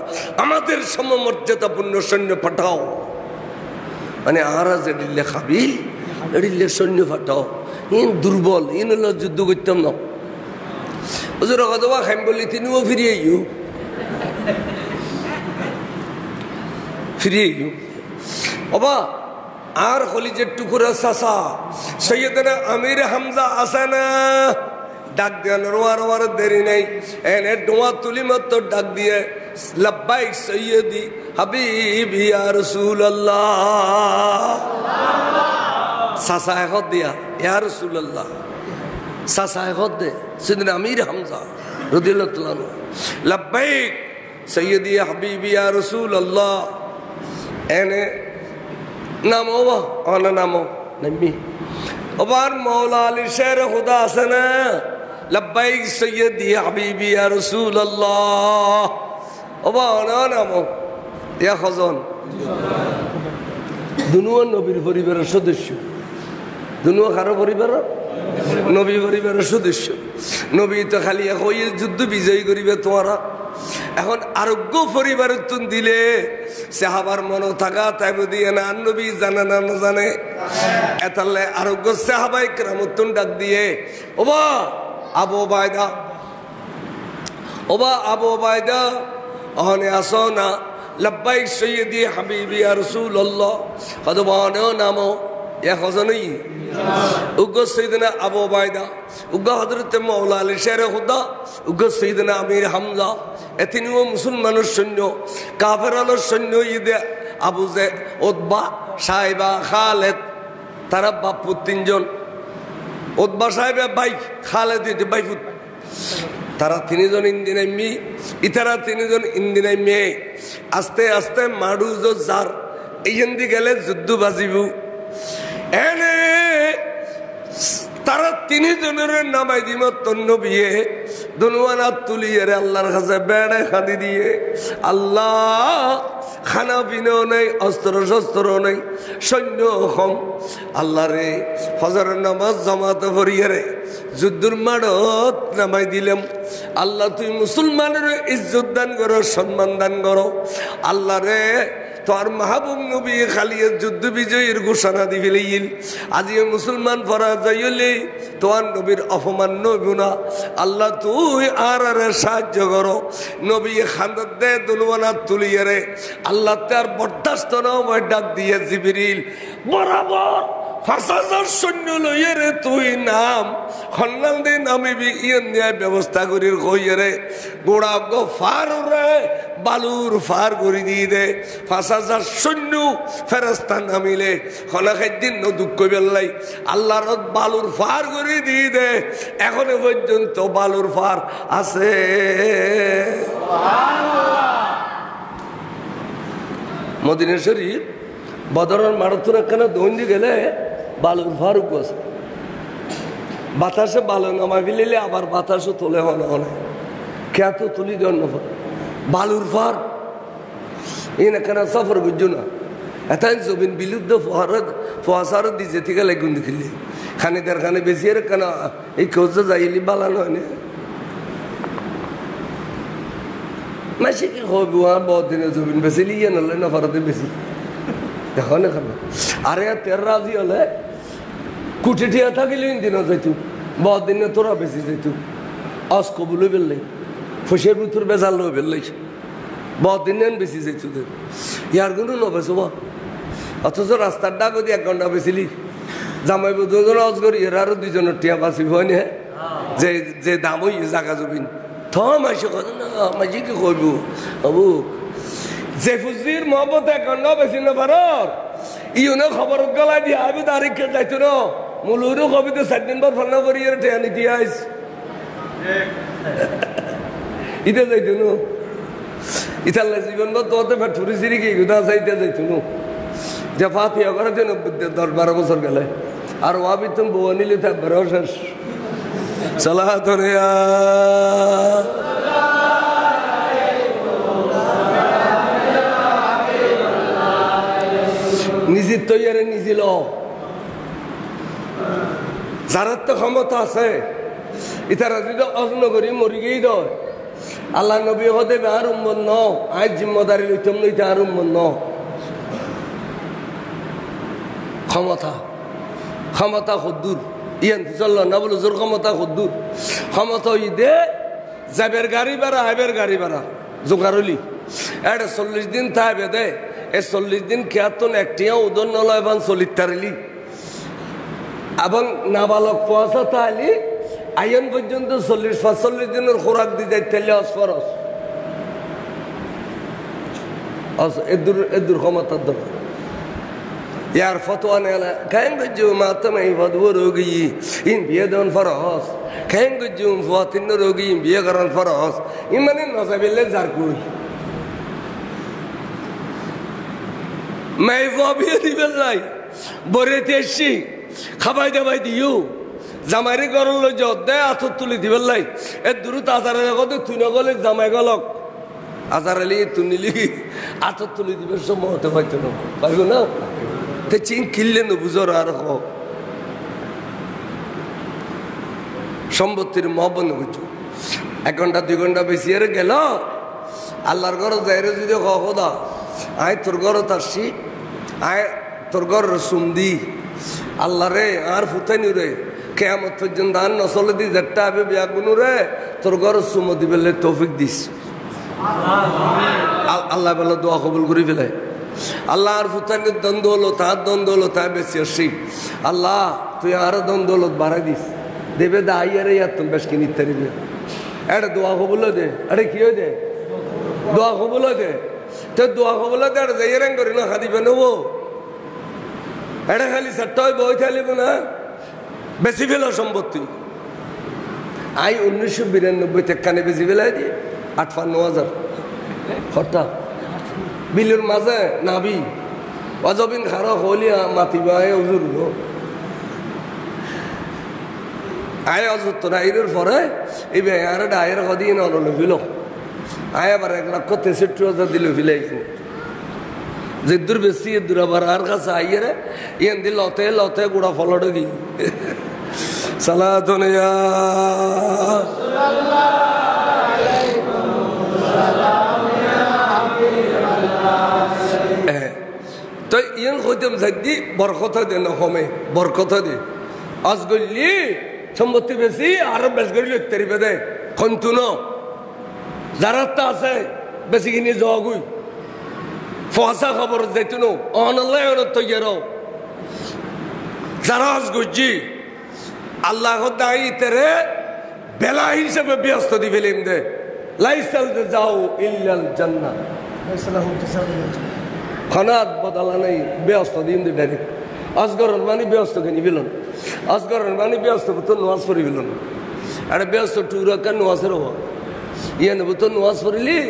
[SPEAKER 1] আমাদের সমমর্যাদাপূর্ণ সৈন্য পাঠাও মানে আরাজ এডিল্লে খাবিল এডিল্লে সৈন্য পাঠাও ইন দুর্বল ইন হলো যুদ্ধ করতাম না হুজুর কতবা খাইম বলি তিনিও ফিরিয়ে ওবা আর খলিজের টুকুরা চাচা সৈয়দনা আমির হামজা আছে না ডাক দিয়ে রোয়ার দেরি নাই এনে ডোয়া তুলি মতো ডাক দিয়ে লব্বাইক সৈয়দি হাবিবি ইয়া রাসূলুল্লাহ চাচা এখন দিয়া ইয়া রাসূলুল্লাহ চাচা এখন দে সৈয়দনা আমির হামজা রাদিয়াল্লাহু তাআলা লব্বাইক সৈয়দি হাবিবি ইয়া রাসূলুল্লাহ এনে নামো অনা নামো নামি ওবার মৌলা আলী শের খুদা আছে না লব্বাইক সৈয়দি হাবিবি ইয়া রাসূলুল্লাহ ওবা অনা নামো ইয়া খজন দুনুয়া নবীর পরিবারের সদস্য দুনুয়া কারো পরিবার নবী পরিবারের সদস্য নবী তো খালি এখন যুদ্ধ বিজয়ী করিবে তোমারা এখন আরোগ্য পরিবারের তুন দিলে সাহাবার মন থাকা তাই দিয়ে না নবী জানে না জানে এতালে আরোগ্য সাহাবাই কেরামতুন ডাক দিয়ে ওবা আবু ওবায়দা অহনে আসো না লব্বাইক সৈয়দি হাবিবি ইয়া রাসূলুল্লাহ কদবানো নামো ইয়া খজনই উগ্র সৈয়দনা আবু ওবায়দা উগ্র হযরত মাওলা আলী শের খুদা উগ্র সৈয়দনা আমির হামজা এতিনিও মুসলমানের সৈন্য কাফেরানোর সৈন্য ঈদে আবু জে উতবা সাহেবা খালেদ তারা বাপু তিনজন উতবা সাহেবা ভাই খালেদ ভাই তারা তিনজন ইন্দিনাই মি ইতারা তিনজন ইন্দিনাই মেয়ে আস্তে আস্তে মাডুজ জার এইখান গেলে যুদ্ধ বাজিব এনে তারা তিনজনের নামাই দিম তন্ন বিয়ে দুনুয়ানা তুলিয়ে রে আল্লাহর কাছে বেড়ে খাদি দিয়ে আল্লাহ খানা পিনাও নেই, অস্ত্র শস্ত্রও নেই, সৈন্য কম। আল্লাহ রে ফজরের নামাজ জামাতে পড়িয়ে রে যুদ্ধের মাঠত নামাই দিলাম। আল্লাহ তুই মুসলমানের ইজ্জত দান করো, সম্মান দান করো। আল্লাহ রে তোর মাহবুব নবী খালিয়ে যুদ্ধ বিজয়ীর ঘোষণা দি ফেলেইল। আজি মুসলমান পরাজয় হলে তোর নবীর অপমান নইব না। আল্লাহ তুই আর সাহায্য করো। নবী খান্দাত দে দুলওয়ানা তুলিয়ে রে আল্লাহ তার বরদাস্ত নয় ডাক দিয়ে জিবরিল বরাবর ৫,০০০ সৈন্য লইয়ে রে তুই নাম খন্নাল দে নামিবি ইয়ে ন্যায় ব্যবস্থা করির কইয়ে রে গোড়া গো ফার রে বালুর ফার করে দিয়ে দে। ৫,০০০ সৈন্য ফেরেস্তা নামিলে খনাখাদ্দিন দুঃখ বেল্লাই আল্লাহর বালুর ফার করে দিয়ে দে। এখনো পর্যন্ত বালুর ফার আছে। মদিনা শরীফ বদরের মারাথন একখানা দৌড়ি গেলে বালুর ফারুক আছে। বাতাসে বালু নামা ফেলিলে আবার বাতাসও তোলে হনে হনে খ্যাত তুলি জন্য বালুর ফার ইন একখানা সফর বুঝছো না এতাই জমিন বিলুদ্ধ ফোয়াশার দিছে থেকে লাগুন দেখিলি খানিদার খানে বেশি আর কেন এই খোঁজে যাইলি বালা নয় না মাসে কি হবি বহুত দিনে জমিন বেশি লিয়ে নলে না ভারতে বেশি দেখো না খাবে। আরে তের রাজি হলে কুটি ঠিয়া থাকিলে দিনও যাইতু বহুত দিনে তোরা বেশি যাইতু আজ কবুলে বেললাই ফুসের ভিতর বেজাল লই বেললাই বহুত দিন বেশি যাইতু ইয়ার কোনো নবেছো বা অথচ রাস্তার ডাক যদি 1 ঘন্টা বেছিলি জামাই দুজন অজ করি এর আরো 2জনের টিয়া বাঁচিব হয়নি যে যে দাম হই জাগা জমিন মাসে কথা না মাসে কি কইব বাবু যে ফুজির মহব্বত 1 ঘন্টা বেশি না পারর ইউনো খবর গলাই দিয়ে আমি তারিখে যাইতো না মুলুরও কবিতে 7 দিন পর ফোন করি এর টেয়া নিতে আইস ইতে যাইতো না ইতাল্লা জীবন তোতে ঠুরি সিরি কি গুদা চাইতে যাইতো না যে ফাতিয়া করে যেন 10-12 বছর গেলে আর ওয়াবি তুমি বউ নিলে থাকবে শেষ সালাতুন ইয়া নিজের তৈয়ারে নিজে যার তো ক্ষমতা আছে ইতারা যদি অজন্য করি মরি গিয়ে দয় আল্লাহ নবী হতে আর উম্মত ন আজ জিম্মদারি লইতাম লইতে আর উম্মত ন ক্ষমতা ক্ষমতা হদ্দুর ইয়ান চলল না বলো জোর ক্ষমতা হদ্দুর ক্ষমতা ই দে যাবের গাড়ি ভাড়া হাইবের গাড়ি ভাড়া জোগারলি এটা 40 দিন থাকবে দে এই 40 দিন খেয়াতন একটিয়া উদর নলয় বান 40 তারিলি এবং নাবালক পয়সা তাইলি আইন পর্যন্ত 40-45 দিনের খোরাক দিয়ে যাইতে অসফরস এদুর ক্ষমতার দরকার ইয়ার ফতোয়া নেলা কেন গজু মাতম এই বদু রোগী ইন বিয়ে দেন ফরস কেন গজু ফাতিন রোগী বিয়ে করান ফরস ইমানে নজাবিলে জারকুই মাই ভাবিয়ে দিবেন লাই বরে তেছি খাবাই দাবাই দিও জামাইরে গরল যত দে আথর তুলি দিবেন লাই এ দূরত আজারে কত তুই না গলে জামাই গলক আজারালি তুই নিলি আথর তুলি দিবেন সময় হতে পাইতো না পাইব না তে চিন কিনলে না বুঝর আর সম্পত্তির মহব্বত বুঝছো 1 ঘন্টা 2 ঘন্টা বেশি আর গেল আল্লাহর ঘর যাইরে যদি খোদা আয় তোর ঘর তারছি আয় তোর ঘর সুমদি আল্লাহ রে আর ফুতাইনি রে কেয়ামত পর্যন্ত আর নসলে দি যেটা হবে বিয়াগুনু রে তোর ঘর সুমো দিবেলে তৌফিক দিস আল্লাহ বলে দোয়া কবুল করে ফেলে আল্লাহ আর ফুতাইনির দ্বন্দ্ব হলো তার দ্বন্দ্ব হলো তাই বেশি আসি আল্লাহ তুই আরো দ্বন্দ্ব হলো বাড়াই দিস দেবে দা আইয়ারে ইয়ার তুমি বেশ কিনি তারিবে এটা দোয়া কবুল দে আরে কি হয়ে দে দোয়া কবুল দে তো দোয়া কবুল দে আর যাই রেং করি না খাদিবে নেবো এটা খালি সাতটা বই খালিব না বেশি ফেল সম্পত্তি আই 1992 টেকানে বেশি ফেলাই দিয়ে 58,000 হঠাৎ বিলের মাঝে নাবি অজবিন খারক হলিয়া মাতিবা উজুর আয় অযুত রাইরের পরে এই বেয়ার ডায়ের কদিন অনল ফিল আয় আবার 1,63,000 দিল ফিলাই जिद्दुर बेसी दुरा बरार का साइए रे ये दिल लौटे लौटे गुड़ा फलोड़गी सलातुन या तो ये खुदम जद्दी बरकत दे न हमें बरकत दे आज गली संबत्ति बेसी आरब बेस गली तेरी बेदे कंतुनो ज़रूरत आसे बेसी किन्हीं जाओगी फ़ासा खबर ज़ैतुनो ऑनलाइन और तो ये रो ज़राज़ गुज्जी अल्लाह को दाई तेरे बेलाही से बेबियस्त दी फिल्म दे लाइसल जाओ इल्लल जन्नत खानात बदला नहीं बेयस्त दीन दे डायरेक्ट असगर रमानी बेयस्त कनी बिलन असगर रमानी बेयस्त बतो नवाज फरी बिलन अरे बेयस्त टूरा का नवाज रो ये न बतो नवाज फरी ली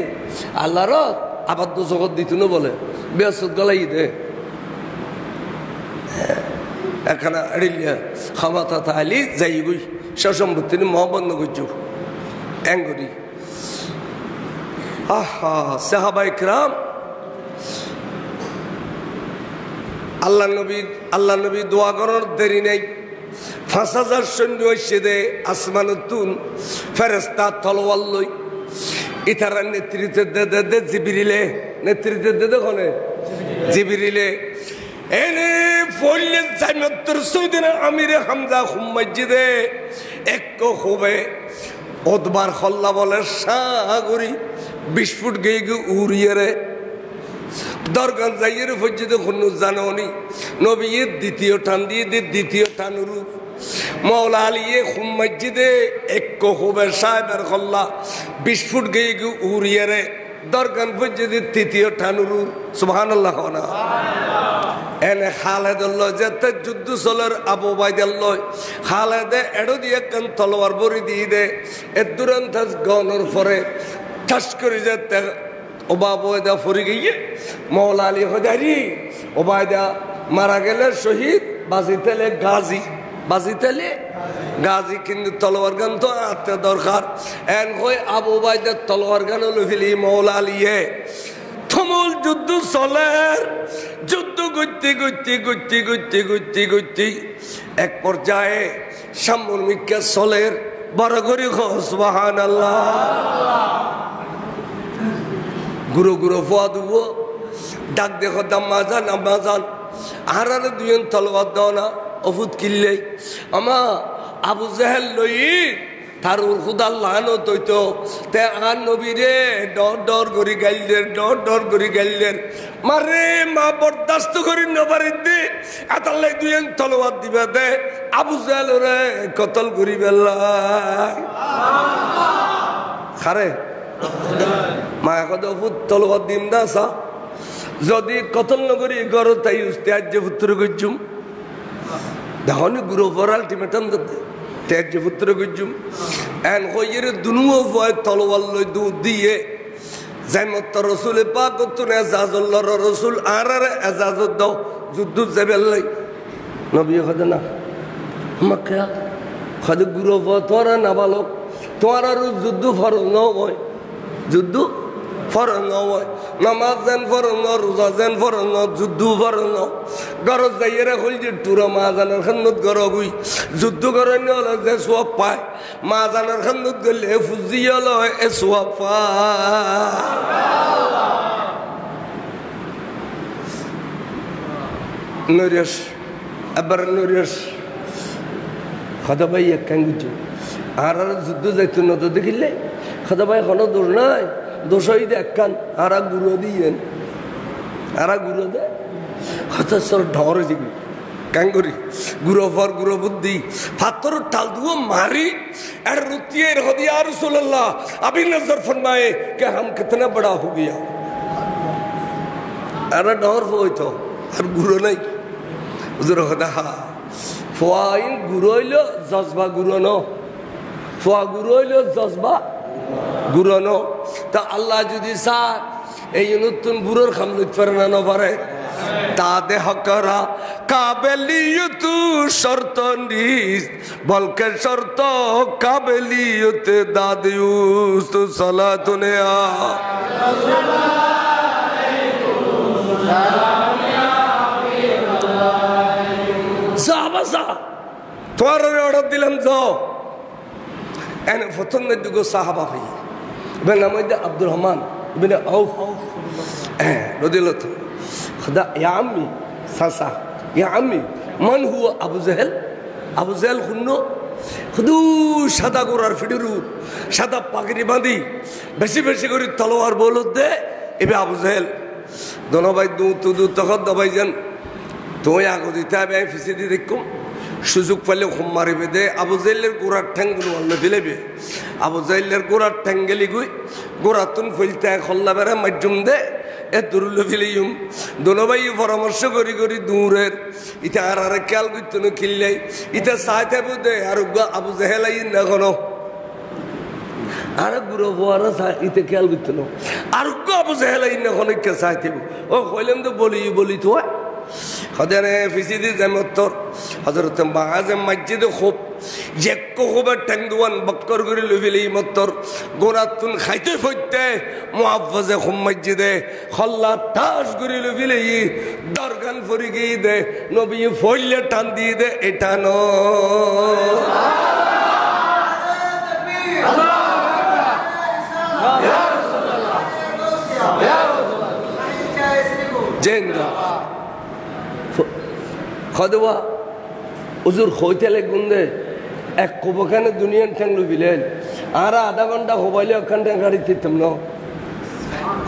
[SPEAKER 1] अल्लाह रो আবার তো জগৎ দিত না বলে বেয়াসত গলাই দে এখানে আড়িলিয়া খামাতা তালি যাইবই সসম্পত্তি মহব্বত নগজু এঙ্গরি আহা সাহাবায়ে کرام আল্লাহ নবী দোয়া করার দেরি নেই 5000 সৈন্য এসে দে আসমানতুন ফেরেশতা তলোয়ার লই ইতারা নেতৃত্ব দে জিবরিলে নেতৃত্ব দে কোনে জিবরিলে এনে ফলে জান্নাতুর সুদিনা আমিরে হামজা খুমমসজিদে এক হবে ওদবার খল্লা বলে সাগরি 20 ফুট গেগে উড়িয়ে রে দরগান যাইয়ের ফজিদে খুনু জানোনি নবীর দ্বিতীয় টান দিয়ে দ্বিতীয় টানুরু मौला आलिए खुम मस्जिदे एक को खुबे साइबर खल्ला 20 फुट गई कि उरिये रे दरगन फजिदे तृतीय ठानुरु सुबहानल्लाह होना एने खालिद अल्लाह जत्ते जुद्दु सोलर अबू उबैद अल्लाह खालिद एडो दिए कन तलवार बरी दी दे ए दुरंतस गनर फरे तस्करी जत्ते उबैदा फरी गई मौला आली खदारी उबैदा मारा गेले शहीद बाजितेले गाजी বাজিতেলে গাজী কিন্তু তলোয়ার গান তো আতে দরকার এন কই আবু উবাইদার তলোয়ার গান লইলি মওলা আলিয়ে তুমুল যুদ্ধ চলের যুদ্ধ গতি এক পর্যায়ে সামরিক চলের বড় করে সুবহানাল্লাহ গুরু গুরু ফুয়াদু ডাক দেখো দামাজান আমাজান আরারে দুইন তলোয়ার দাও না অফুত কিল্লে আমা আবু জাহেল লই তার খুদার লানো তৈতো তে আন নবীরে ডর করি গাইলের মারে মা বরদাস্ত করি নবারি দে আতাল্লাই দুইন তলোয়ার দিবা দে আবু জাহেল রে কতল করি বেল্লাই খারে মা কত অফুত তলোয়ার দিম না সা যদি কতল নগরী গর তাই উস্তাদ পুত্র গজুম দাহনি গুরু ফর আলটিমেটাম দতে তেজ পুত্র গজুম এন কইয়ের দুনুও ভয় তলোয়ার লই দু দিয়ে জাইমত রাসূল পাক তুনে এজাজুল্লাহর রাসূল আরারে এজাজত দাও যুদ্ধ যাবেলাই নবী খদনা মক্কা খদ গুরু ফর তোরা নাবালক তোরার যুদ্ধ ফরজ ন হয় যুদ্ধ ফরজ ন হয় নামাজ যেন ফরজ ন রোজা যেন ফরজ ন যুদ্ধ ফরজ ন গরজ যাইয়েরা হল যে টুরা মাজানের খান্নত গরগুই যুদ্ধ করেন হলে যে সোয়াব পায় মাজানের খান্নত গেলে ফুজিয়া লয় এ সোয়াব পায় নরিয়াস আবার নরিয়াস খাদা ভাই এক কাঙ্গুজ আর যুদ্ধ যাইতো না তো দেখিলে খাদা ভাই কোনো দূর নাই দোষই দেখান আর গুঁড়ো দিয়েন আর গুঁড়ো দে হতাশর ঢরে দিবি কাঙ্গুরি গুঁড়ো ফর গুঁড়ো বুদ্ধি ফাতর টাল দুও मारी और रुतिये रखी या रसूल अल्लाह अभी नजर फरमाए कि हम कितना बड़ा हो गया अरे डर हो तो और गुरु नहीं उधर होता फुआइन गुरु लो जज्बा गुरु नो फुआ गुरु लो जज्बा गुरु नो तो अल्लाह जुदी सा এই নতুন বুড়োর খামলুত পারে না পারে তাদে হকরা কাবেলিয়তু শর্ত নিস বলকে শর্ত কাবেলিয়তে দাদিউস তো সালাতুনে আ ফেরত দিলাম যাও এনে প্রথম দুগো সাহাবা ভাই ইবেন নাম হইতে আব্দুর রহমান ইবেন আউফ রদিয়াল্লাহু খোদা ইয়া আম্মি সাসা ইয়া আম্মি মান হুয়া আবু জাহেল খুন্ন খুদু সাদা গোড়ার ফিডিরু সাদা পাগড়ি বাঁধি বেশি বেশি করে তলোয়ার বলত দে এবে আবু জাহেল দোনো ভাই দু তখন দবাই যান তুমি আগো দিতে হবে আমি ফিসে দিয়ে দেখুম সুযোগ পাইলে খুব মারিবে দে আবু জাহেলের গোড়ার ঠ্যাংগুলো অন্য ফেলেবে আবু জাহেলের গোড়ার ঠ্যাং গেলি গুই গোড়া তুন ফেলতে খল্লা বেড়া মাধ্যম দে এ দুরুলো ফেলিম দোনো ভাই পরামর্শ করি করি দূরের ইটা আর খেয়াল করতো না খিললাই ইটা চাইতে দে আর আবু জাহেল আই না কোনো আর গুরু বোয়ারা ইতে খেয়াল করতো না আর আবু জাহেল আই না কোনো চাইতে ও কইলাম তো বলি তো হদানে ফিসিদি জামতর হযরত বাজে মসজিদে খুব জেক্কো খুবের ঠ্যাং দুয়ান বক্কর করে লইলি মত্তর গোরাতুন খাইতে ফইতে মুআফফাজে খুব মসজিদে খল্লা তাস করে লইলি দরগান ফরি গই দে নবী ফইলে টান দিয়ে দে এটা ন জেন্দা খদওয়া হুজুর হইতেলে গুন্দে এক কোবখানে দুনিয়ান ঠ্যাংলু বিলেন আর আধা ঘন্টা হবাইলে ওখান ঠ্যাং গাড়ি দিতাম না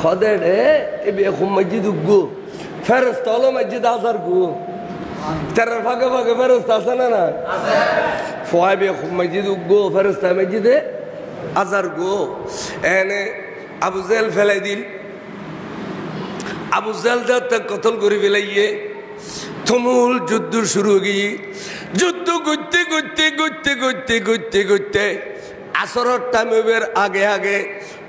[SPEAKER 1] খদে রে এবে খুব মসজিদ উগ্গু ফেরস্তা হলো মসজিদ আসার গু তার ফাঁকে ফাঁকে ফেরস্তা আছে না না ফয় বে খুব মসজিদ উগ্গু ফেরস্তা মসজিদে আসার গু এনে আবু জাহেল ফেলাই দিল আবু জাহেল যাতে কতল করে ফেলাইয়ে তুমুল যুদ্ধ শুরু গিয়ে যুদ্ধ করতে করতে করতে করতে করতে করতে আসরের টাইমের আগে আগে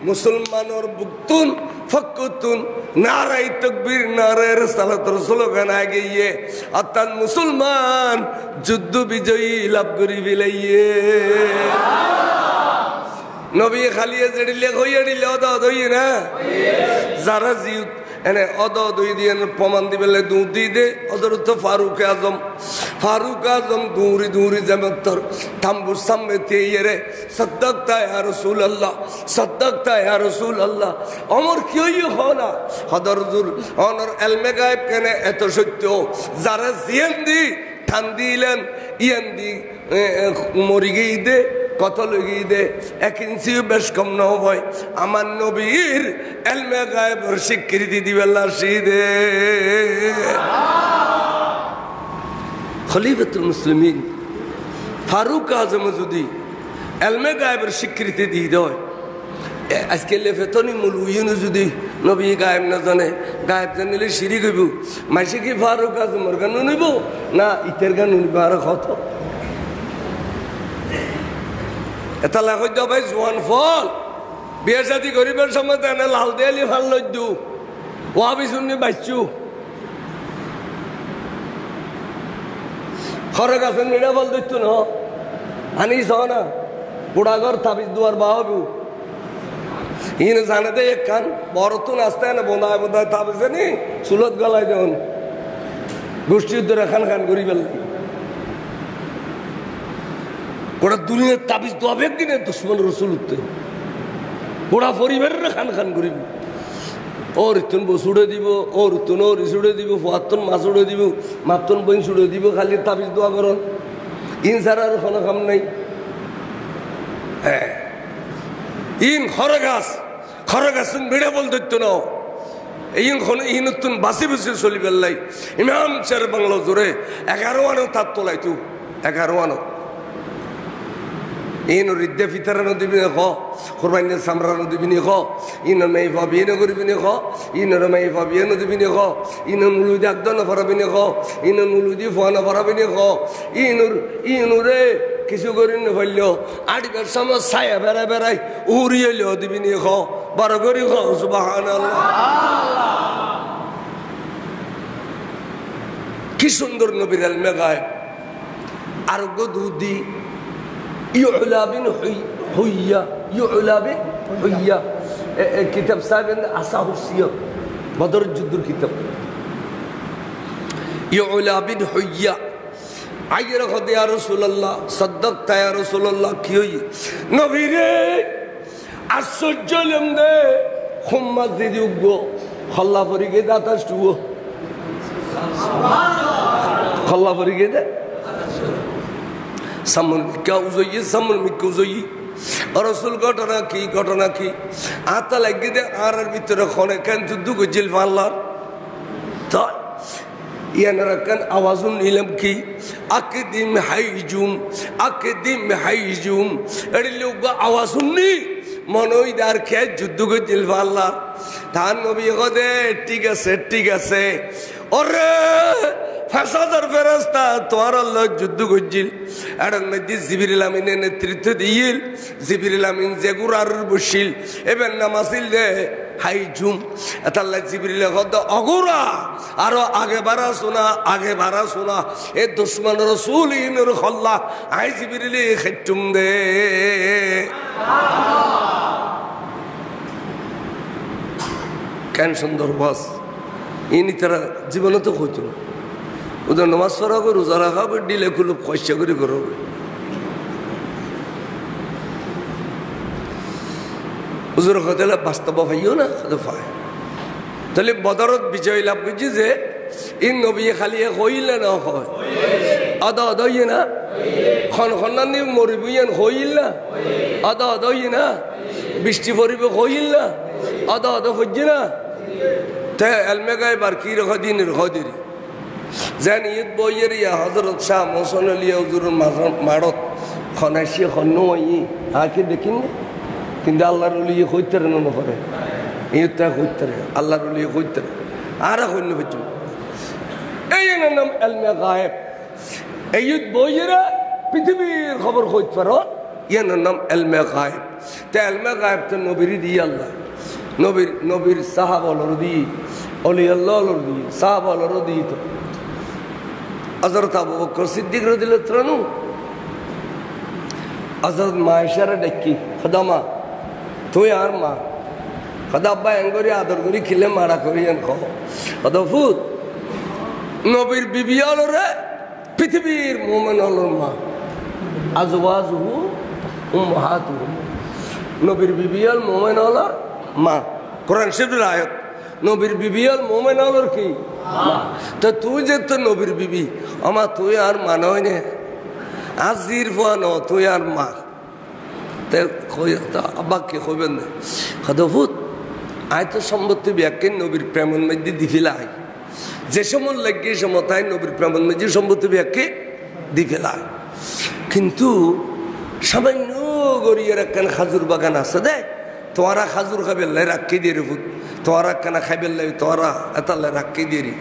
[SPEAKER 1] মুসলমানের বুকতুন ফকুতুন নারাই তাকবীর নারায়ে রিসালাতের স্লোগান আগে গিয়ে অর্থাৎ মুসলমান যুদ্ধ বিজয়ী লাভ করি ফেলাইয়ে নবী খালিয়ে জেডিলে হইয়া দিলে অদা হইয়ে না যারা জিউত এনে অদ দুই দিয়ে প্রমাণ দিবেলে দুধ দিয়ে দে ওদের তো ফারুক আজম দৌড়ি যেমন তোর থাম্বুর সামনে তেইয়ে সদ্দাকতা ইয়া রাসূলুল্লাহ সদ্দাকতা ইয়া রাসূলুল্লাহ অমর কি হইও হনা হদরজুল অনর এলমে গায়েব কেন এত সত্য যারা জিয়ান দি ঠান দিলেন ইয়ান দি মরি গই দে কত লগিয়ে দে 1 ইঞ্চিও বেশ কম না হয় আমার নবীর এলমে গায়েবের স্বীকৃতি দিবে লাশিদে খলিফাতুল মুসলিমিন ফারুক আজম যদি এলমে গায়েবের স্বীকৃতি দিয়ে দেয় আজকে লেফেতনি মুলুইন যদি নবী গায়েব না জানে গায়েব জানিলে শিরিক হইব মাইসে কি ফারুক আজমের গান নিব না ইতের গান নিব আর কত এটা লাখ ভাই জোয়ান ফল বিয়ে শাদি গরিবের সময় তেনে লাল দেয়ালি ভাল লজ্জু ওয়াবি শুনি বাচ্চু খরে গাছের নিড়া বল দিত ন আনিস না বুড়াগর তাবিজ দুয়ার বাহবু ইন জানে দে এক কান বড় তো নাস্তে না বোনায় বোনায় তাবিজে নি চুলত গলায় দেন গোষ্ঠী উদ্ধারে খান খান গরিবের গোটা দুনিয়ার তাবিজ তো আবেগ দিনে দুশ্মন রসুল উঠতে গোটা পরিবারের খান খান করিব ওর ইতুন বসুড়ে দিব ওর ইতুন ওর ইসুড়ে দিব ফুয়াত্তন মাছ উড়ে দিব মাত্তন বইন সুড়ে দিব খালি তাবিজ দোয়া করন ইন ছাড়া আর কোনো কাম নাই হ্যাঁ ইন খরে গাছ বেড়ে বল ধরতো না ইন তুন বাসি বাসি চলি পেলাই ইমাম চার বাংলা জোরে 11 আনো তার তোলাই তু 11 আনো ইন রিদ্দে ফিতারানো দিবি খ কোরবানির সামরানো দিবি খ ইন মেয়ে ভাবিয়ে করবি খ ইনর মেয়ে ভাবিয়ে দিবি খ ইন মুলুদি একদম ফরাবি খ ইন মুলুদি ফোয়ানো ফরাবি খ ইনুরে কিছু করি নফেলল আড়িবার সময় ছায়া বেড়াই উড়িয়ে দিবি খ বড় করি খ সুবহানাল্লাহ কি সুন্দর নবীর এলমে গায়েব আরোগ্য দুধি يعلى بن يعلى بن حية كتاب سابق عصاه السير بدر الجد الكتاب يعلى بن حية আইয়ে রাখো দে ইয়া রাসূলুল্লাহ, সাদ্দাকতা ইয়া রাসূলুল্লাহ। কি হই নবী রে আশ্চর্য হলাম দে, খুম্মা দিদি উগো খল্লা পরি গে দাতাস টুও খল্লা পরি গে দে সামন কা উজই সামন মিকু উজই রাসূল ঘটনা কি ঘটনা কি আতা লাগি দে আর ভিতরে খনে কেন যুদ্ধ গজিল আল্লাহর তো ইয়ানারাকান আওয়াজুন নিলাম কি আকদিম হাইজুম এর লোক আওয়াজুন নি মনোইদার খেয়ে যুদ্ধ গজিল আল্লাহ ধান নবী গদে ঠিক আছে ওরে ফাসাদার ফেরেশতা তোমার আল্লাহ যুদ্ধ গজিল এর মধ্যে জিবরিল আমিনের নেতৃত্ব দিল জিবরিল আমিন জেগুরার বসিল এবার নামাসিল দে হাইজুম এতাল্লাহ জিবরিল গদ অগুরা আরো আগে বাড়া শোনা এ দুশ্মন রাসূল ইনর খল্লা আই জিবরিল খেটুম দে কেন সুন্দর বাস ইনি তারা জীবনে তো হইতো না ওদের নমাজ পড়াবে রোজা রাখাবে ডিলে খুলে পয়সা করে করবে হুজুর কথা বাস্তব ভাইও না পায় তাহলে বদরত বিজয় লাভ করছি যে ইন নবী খালি হইলে না হয় আদা ইয়ে না খনানি মরিবইয়েন হইল না আদা ইয়ে না বৃষ্টি পড়িবে হইল না আদা হচ্ছে না তে এলমে গায়ে বার কি রেখা দিন রেখা দিরি যেন ঈদ বইয়ের ইয়া হজরত শাহ মোহসন আলী হুজুর মারত খনাইসি খন্ন আকে দেখিন কিন্তু আল্লাহর লিয়ে হইতে না পরে ইটা হইতে আল্লাহর লিয়ে হইতে আর হইন্য হইতে এই নাম এলমে গায়েব এই ঈদ বইয়েরা পৃথিবীর খবর হইতে পারো ইয়ার নাম এলমে গায়েব তে এলমে গায়েব তো নবীরই দিয়ে আল্লাহ নবীর সাহাবলর দি অলি আল্লাহর দি সাহাবলর দি তো হযরত আবু বকর সিদ্দিক রাদিয়াল্লাহু আনহু হযরত মায়েশারে ডাকি খদামা তুই আর মা খদা আব্বা এঙ্গরি আদর করি খিলে মারা করি এন খাও খদফুত নবীর বিবি আলরে পৃথিবীর মুমিন আলর মা আজওয়াজহু উম্মাহাতুহু নবীর বিবি আল মুমিন আলর মা কোরআন শরীফের আয়াত নবীর বিবি আল মুমিন আলর কি মা তো তুই যে তো নবীর বিবি আমা তুই আর মা নয় নে আজির ফানো তুই আর মা তে কই আব্বাকে কইবেন না খদফুত আয় তো সম্পত্তি ব্যাকে নবীর প্রেমের মধ্যে দিফিলাই যে সময় লাগে সমতায় নবীর প্রেমের মধ্যে সম্পত্তি ব্যাকে দিফিলাই কিন্তু সামান্য গড়িয়ে রাখেন খাজুর বাগান আছে দে তোরা খাজুর খাবে রাখি দিয়ে রে ফুট তোরা কেনা খাইবে তোরা এতালে রাখি দিয়ে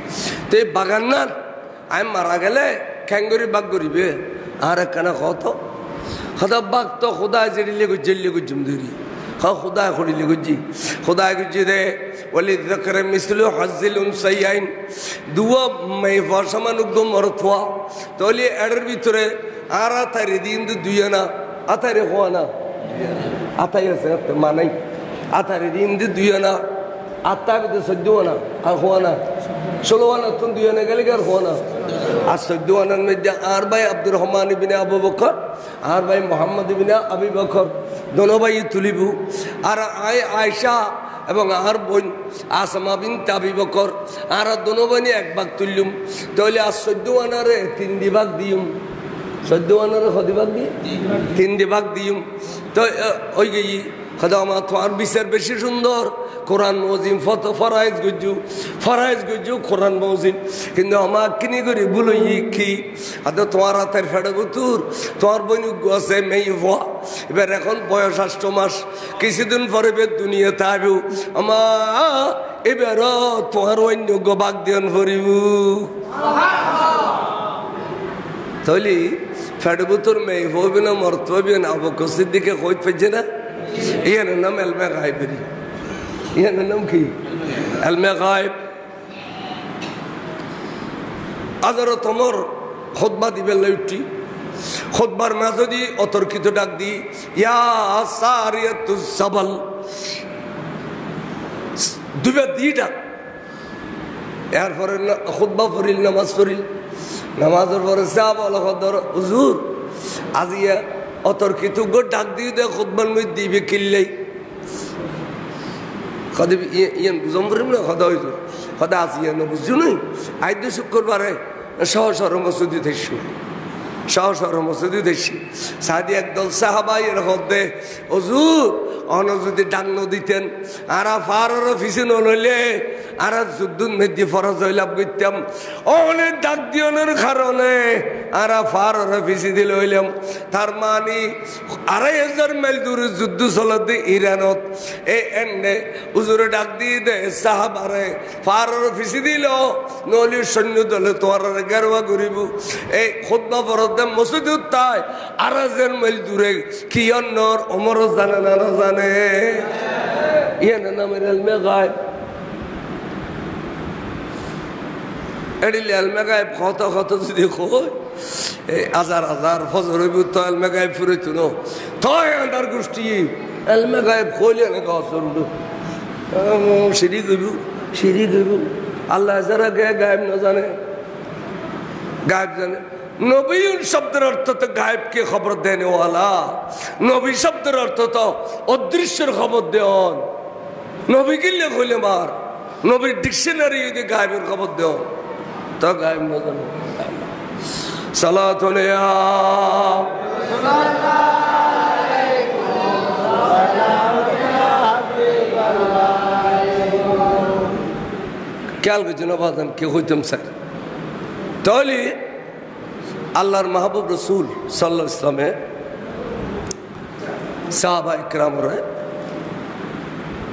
[SPEAKER 1] তো এই বাগান না আমি মারা গেলে খ্যাঙ্গরি বাগ করিবে আর একখানা কত খদা বাঘ তো খোদায় জেরিলে জেলিয়ে গুজিম ধরি हाँ खुदा खुड़ी गुज्जी खुदा गुज्जी दे वली ज़कर मिसलु हज़िल उनसैयाइन दुआ मैं वर्षमान उग्गम मरथवा तो वली एडर बितरे आरा तारी दिन दुयना आतारे होना आतारे से मानाई आतारे दिन दुयना आता भी तो सज्जुआना होना शोलवाना तुम दुयना गले कर होना आज सज्जुआना में जा आर भाई अब्दुल रहमान इब्ने अबू बकर आर भाई मोहम्मद इब्ने अबी बकर दोनों भाई तुलिबू और आयशा এবং আর বোন আসমা বিনতে আবি বকর আর দোনো বোন এক ভাগ তুললুম তাহলে আর 14 আনারে 3 ভাগ দিউম 14 আনারে কত ভাগ দি 3 ভাগ দিউম তো ওই গই খদামা তো আর বিচার বেশি সুন্দর কোরআন মজিম ফত ফরাইজ গুজু কোরআন মজিম কিন্তু আমার কিনি করি বলই কি আদা তোমার হাতের ফেড়ে গুতুর তোমার বোন আছে মেই ভা এবার এখন বয়স 8 মাস কিছুদিন পরে বে দুনিয়াতে আইবো আমা এবার তোমার অন্য গোবাক দিন ভরিব তাহলে ফেড়ে গুতুর মেই হইবে না মরতে হবে না আবু বকর সিদ্দিকে কইত পাইছে না ইয়ার নাম এলমে গায়েবেরি ইয়ার নাম কি এলমে গায়েব আজারো তোমার খুতবা দিবে লইটি খুতবার মাঝে দি অতর্কিত ডাক দি ইয়া সারিয়াতুস সাবাল দুবে দি ডাক এরপরে খুতবা পড়িল নামাজ পড়িল নামাজের পরে চা বলো ধর হুজুর আজিয়া অতর্কিত ডাক দিয়ে দে খুতবার মধ্যে দিবে কিনলেই কদে ইয়ান বুঝম পারিম না সদা হইতো সদা আজিয়া না বুঝছো নাই আইদ শুক্রবারে সহ সর মসজিদে দেখছো সহ সর মসজিদে দেখছি সাদি একদল সাহাবাই এর হদে হুজুর অন যদি ডাক ন দিতেন আরা ফারর ফিসে নইলে আর যুদ্ধ মেদি ফরজ হইলাম করতাম অনেক ডাক দিওনের কারণে আরা ফারর ফিসে দিলে হইলাম তার মানে ২৫০০ মাইল দূরে যুদ্ধ চলতে ইরানত এই এনে হুজুরে ডাক দিয়ে দে সাহাবারে ফারর ফিসে দিল নলি সৈন্য দলে তোমার গেরুয়া করিব এই খুতবা ফরদে মসজিদে তাই ২৫০০ মাইল দূরে কি অন্যর ওমর জানে না জানে ইয়ান নামের এলমে গায়ব এডিলে এলমে গায়ব কত কত যদি কই এই হাজার হাজার ফজর হইব তো এলমে গায়ব ফুরিত ন তয় আন্ডার গোষ্ঠী এলমে গায়ব কইলে না গছর সিঁড়ি গইব আল্লাহ যারা গায়ব না জানে গায়ব জানে নবী শব্দের অর্থ তো গায়েবকে খবর দেনেওয়ালা নবী শব্দের অর্থ তো অদৃশ্যের খবর দেওয়ান নবী কিনলে কইলে মার নবীর ডিকশনারি যদি গায়েবের খবর দেওয়ান তা গায়েব না জানো সালাত খেয়াল করছি না বাদান কে হইতাম স্যার তাহলে আল্লাহর মাহবুব রসুল সাল্লাল্লাহু আলাইহি ইসলামে সাহাবা ইকরামরে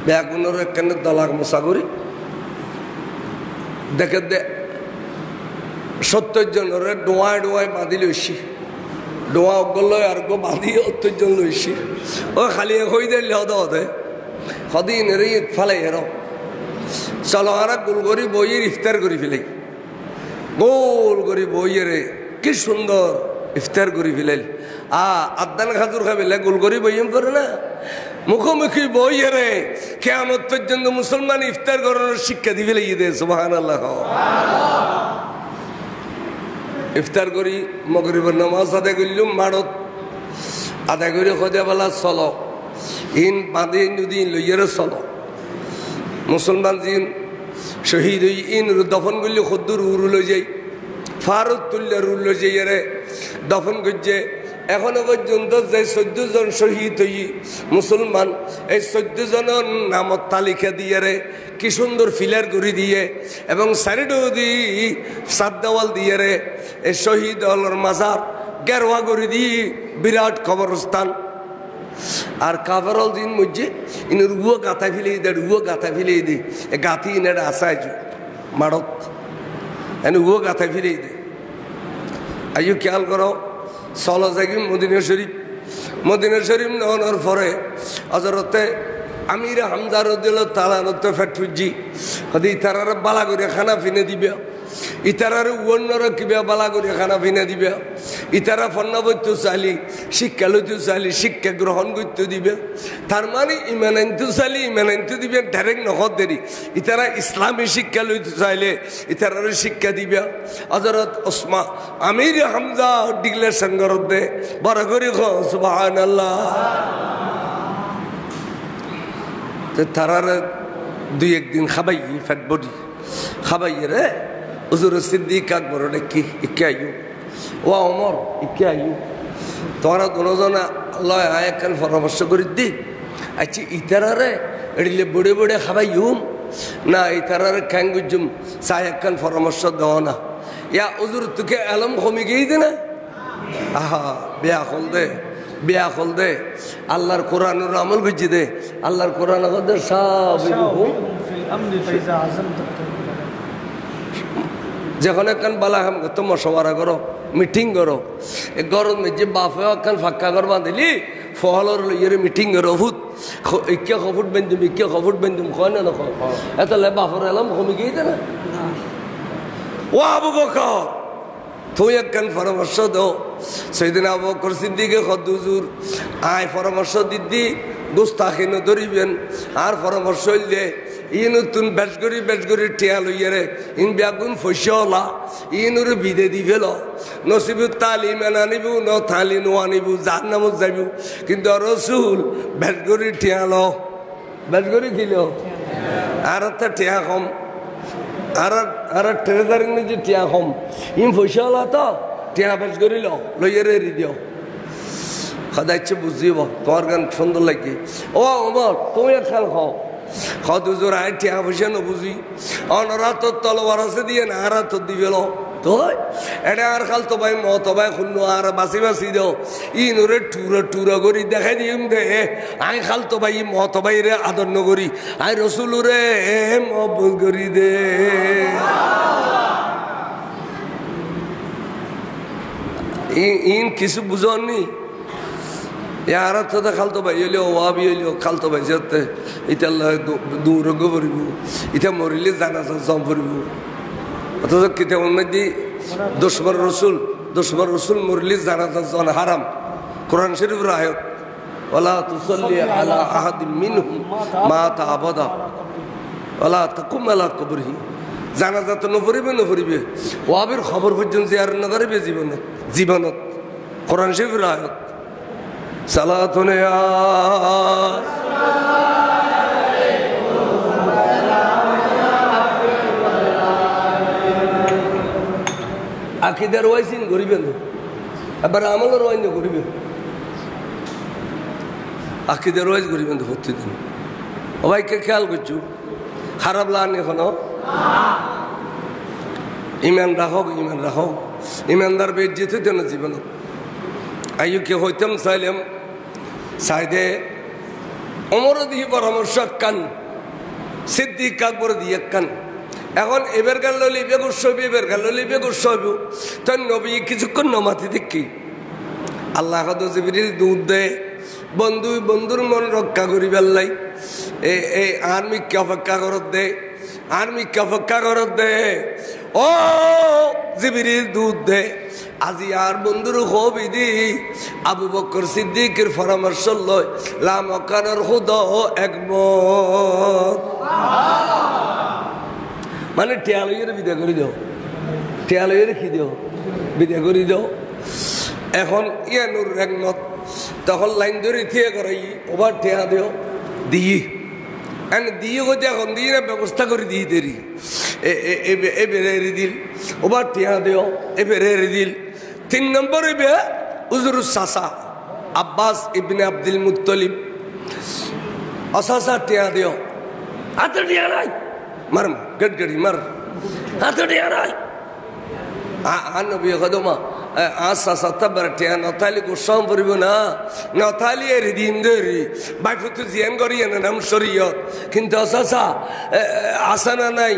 [SPEAKER 1] বেগুনের একখানে দলার মশাগরি দেখে দে 70 জনের ডোয়ায় বাঁধি লইছি ডোয়া অগল আর গো বাঁধি 70 জন লইছি ও খালি হই দিলে হদে সদিন রে ফালাই হের চলো আর গোল করি বইয়ের ইফতার করি ফেলাই গোল করি বইয়েরে কি সুন্দর ইফতার করি ফেলাইল আদান খাজুর খাবিলে গোল করি বইম করে না মুখোমুখি বইয়েরে কিয়ামত পর্যন্ত মুসলমান ইফতার করার শিক্ষা দি ফেলাই দে সুবহানাল্লাহ ইফতার করি মাগরিবের নামাজ আদায় করলাম মাড়ত আদায় করে খোঁজা বেলা চলো ইন বাঁধে যদি লইয়ারে চলো মুসলমান জিন শহীদ হই ইন দফন করলে খদ্দুর উরু লই যাই ফারুক তুল্য রুল যাইয়ারে দফন করছে এখনো পর্যন্ত যে 14 জন শহীদ হই মুসলমান এই 14 জনের নামত তালিকা দিয়ে কি সুন্দর ফিলার করে দিয়ে এবং সাইডও দি সাদ্দাওয়াল দিয়ে এই শহীদ হলর মাজার গেরুয়া করে দিয়ে বিরাট কবরস্থান আর কাভারল দিন মধ্যে ইন রুয়া গাথা ফিলেই দে গাথি ইনারা আসায় মাড়ত এনে ও গাথা ফিরেই দে আইও খেয়াল করো চলো যাই মদিনা শরীফ নেওয়ানোর পরে হজরতে আমির হামজা রাদিয়াল্লাহু তাআলা আনহু ফেট ফুজি কদি ইতারার বালা করে খানা ফিনে দিবে ইতারার অন্যর কিবা বালা করে খানা ফিনে দিবে ইতারা ফন্না বইতে চাইলি শিক্ষা লইতে চাইলি শিক্ষা গ্রহণ করতে দিবে তার মানে ইমান আনতে দিবে ডাইরেক্ট নখত দেরি ইতারা ইসলামী শিক্ষা লইতে চাইলে ইতারার শিক্ষা দিবে হযরত ওসমান আমির হামজা ডিক্লেরেশন করতে বড় করে সুবহানাল্লাহ তারার 2-1 দিন খাবাই ফ্যাট বডি খাবাই রে হুজুর সিদ্দিক আকবর কি ইকাইও ও ওমর ইকাইও তোরা দুজনা আল্লাহ আয়াকান পরামর্শ করে দি আচ্ছা ইতারারে এডিলে বড়ে বড়ে খাবাইও না ইতারারে খাঙ্গুজুম সায়াকান পরামর্শ দাও না ইয়া হুজুর তোকে আলম কমে গিয়ে দে না আহা বিয়া খোল দে আল্লাহর কোরআনের আমল বুঝি দে আল্লাহর কোরআন আমাদের সব যখন একখান বালা হাম তো মশওয়ারা করো মিটিং করো এ গরম যে বাপে একখান ফাঁকা করবা দিলি ফহলর লইয়ের মিটিং করো হুত ইকে খফুট বেন্দুম কয় না নকয় এত লে বাপর এলাম কমে গিয়ে দে না ও আবু বকর তুই একখান পরামর্শ দাও সেদিন আবু বকর সিদ্দিকে হুজুর আয় পরামর্শ দিদি গুস্তাখি ধরিবেন আর পরামর্শ হইলে ই নতুন বেশ করি টিয়া লইয়ারে ইন বেগুন ফসলা ইনুর বিদে দি ফেল নসিবু তালিম আনিব ন থালি নো আনিব যার নামত যাইব কিন্তু রসুল বেশ করি টিয়া ল বেশ করি খিল আর একটা টিয়া কম আর ট্রেজারি যে টিয়া কম ইম ফসলা তো টিয়া বেশ করি লইয়ারে এরি দিও সদাইছে বুঝিব তোমার গান সুন্দর লাগে ও অমর তুমি খাল খাও দুজোর আয় টিয়া পয়সা নবুঝি অনরা তোর তলবার আছে দিয়ে না আর তোর দিবে তো এটা আর খাল তো ভাই মত ভাই শুনল আর বাসি বাসি দেও ই নোরে টুরা করি দেখাই দিম দে আই খাল তো ভাই মত ভাই রে আদর নগরি আই রসুল রে মহব্বত করি দে ইন কিছু বুঝনি আর তো খালতো ভাই হইলেও ওয়াবি হইলেও খালতো ভাই যেতে এটা আল্লাহ দুরঙ্গ পড়িব এটা মরিলে জানাজা জম পড়িব অথচ কিতাবের মধ্যে দুশমন রসুল মরিলে জানাজা জন হারাম কোরআন শরীফের আয়াত ওয়ালা তুসাল্লি আলা আহাদিম মিনহুম মাতা আবাদা ওয়ালা তাকুম আলা কবরিহি জানাজা তো নপড়িবে ওয়াবির খবর পর্যন্ত জিয়ারত নকরিবে জীবনত কোরআন শরীফের আয়াত সালাতুন ইয়া আকিদার ওয়াইসিন করিবেন আবার আমলের ওয়াইন করিবেন আকিদার ওয়াইজ করিবেন তো প্রতিদিন সবাইকে খেয়াল করছু খারাপ লান এখনো ইমান রাখক ইমানদার বেজ্জিত হইতে না জীবন আইকে হইতাম চাইলাম সাইদে অমর দিয়ে পরামর্শ কান সিদ্দিক আকবর দিয়ে কান এখন এবার গাল লিবে গোস্ববি এবার গাল লিবে গোস্ববি তোর নবী কিছুক্ষণ নমাতি দেখি আল্লাহ জিবরিল দুধ দে বন্ধুর মন রক্ষা করি বেল্লাই এই আর্মিকে অপেক্ষা করত দে ও জিবরিল দুধ দে আজি আর বন্ধুর হবি দি আবু বকর সিদ্দিকের পরামর্শ লয় লামকানোর হুদ একমত মানে টিয়ালইয়ের বিদা করে দাও টিয়ালইয়ের কি দিও বিদা করে দাও এখন ইয়ানুর একমত তখন লাইন ধরে থিয়ে করাই ওবার টিয়া দিও দিয়ে দিয়ে গো এখন দিয়ে না ব্যবস্থা করে দিয়ে দেরি এবারে এড়ে দিল ওবার টিয়া দিও এবারে এড়ে দিল 3 নম্বর এবে উজরুস সাসা আব্বাস ইবনে আব্দুল মুত্তালিব অসাসা টিয়া দিও হাতে টিয়া নাই মার গড়গড়ি মার হাতে টিয়া নাই নবী কদমা আসাসা তাবার টিয়া নতালি গোসাম পড়িব না নতালি এড়ে দিন দেরি বাইফুতু জিয়ান করিয়ে না নাম শরীয়ত কিন্তু অসাসা আসানা নাই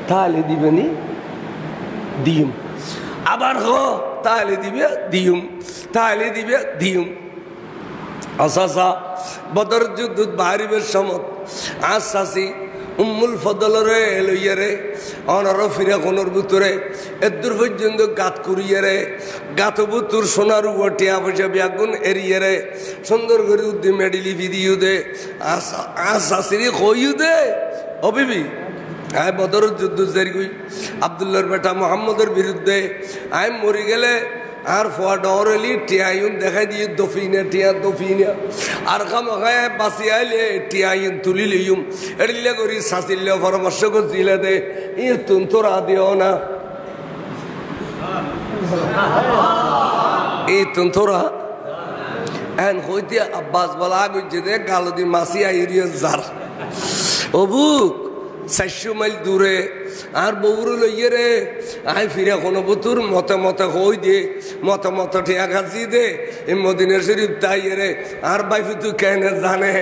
[SPEAKER 1] তাহলে দিবেনি দিম আবার তাহলে দিবে দিম আসাসা বদর যুদ্ধ বাহারিবের সমত আসাসি উম্মুল ফদলরে লইয়ারে অনর ফিরে কোনর ভিতরে এদুর পর্যন্ত গাত করিয়ারে গাত বুতুর সোনার উপর টিয়া পয়সা ব্যাগুন এরিয়ারে সুন্দর করে উদ্দি মেডিলি ভিদিও দে আসাসিরি কইও দে ও বিবি আয় বদর যুদ্ধ জারি আব্দুল্লাহর বেটা মোহাম্মদের বিরুদ্ধে আয় মরি গেলে আর ফোয়া ডরলি টিয়াইন দেখাই দিয়ে দফিনা আর খামাখায় বাঁচি আইলে টিয়াইন তুলি লিউম এড়িলে করি শাসিলে পরামর্শ করছিলে দে ই তুন তোরা দিও না এই তুন তোরা এন হইতে আব্বাস বলা গইছে দে গালদি মাসি আইরিয়া জার অবুক 400 মাইল দূরে আর বউরে লইয়ে রে আই ফিরে কোনো বুতুর মতে হই দে মতে টিয়া গাছি দে এই মদিনার শরীফ তাই রে আর বাইফু তুই কেন জানে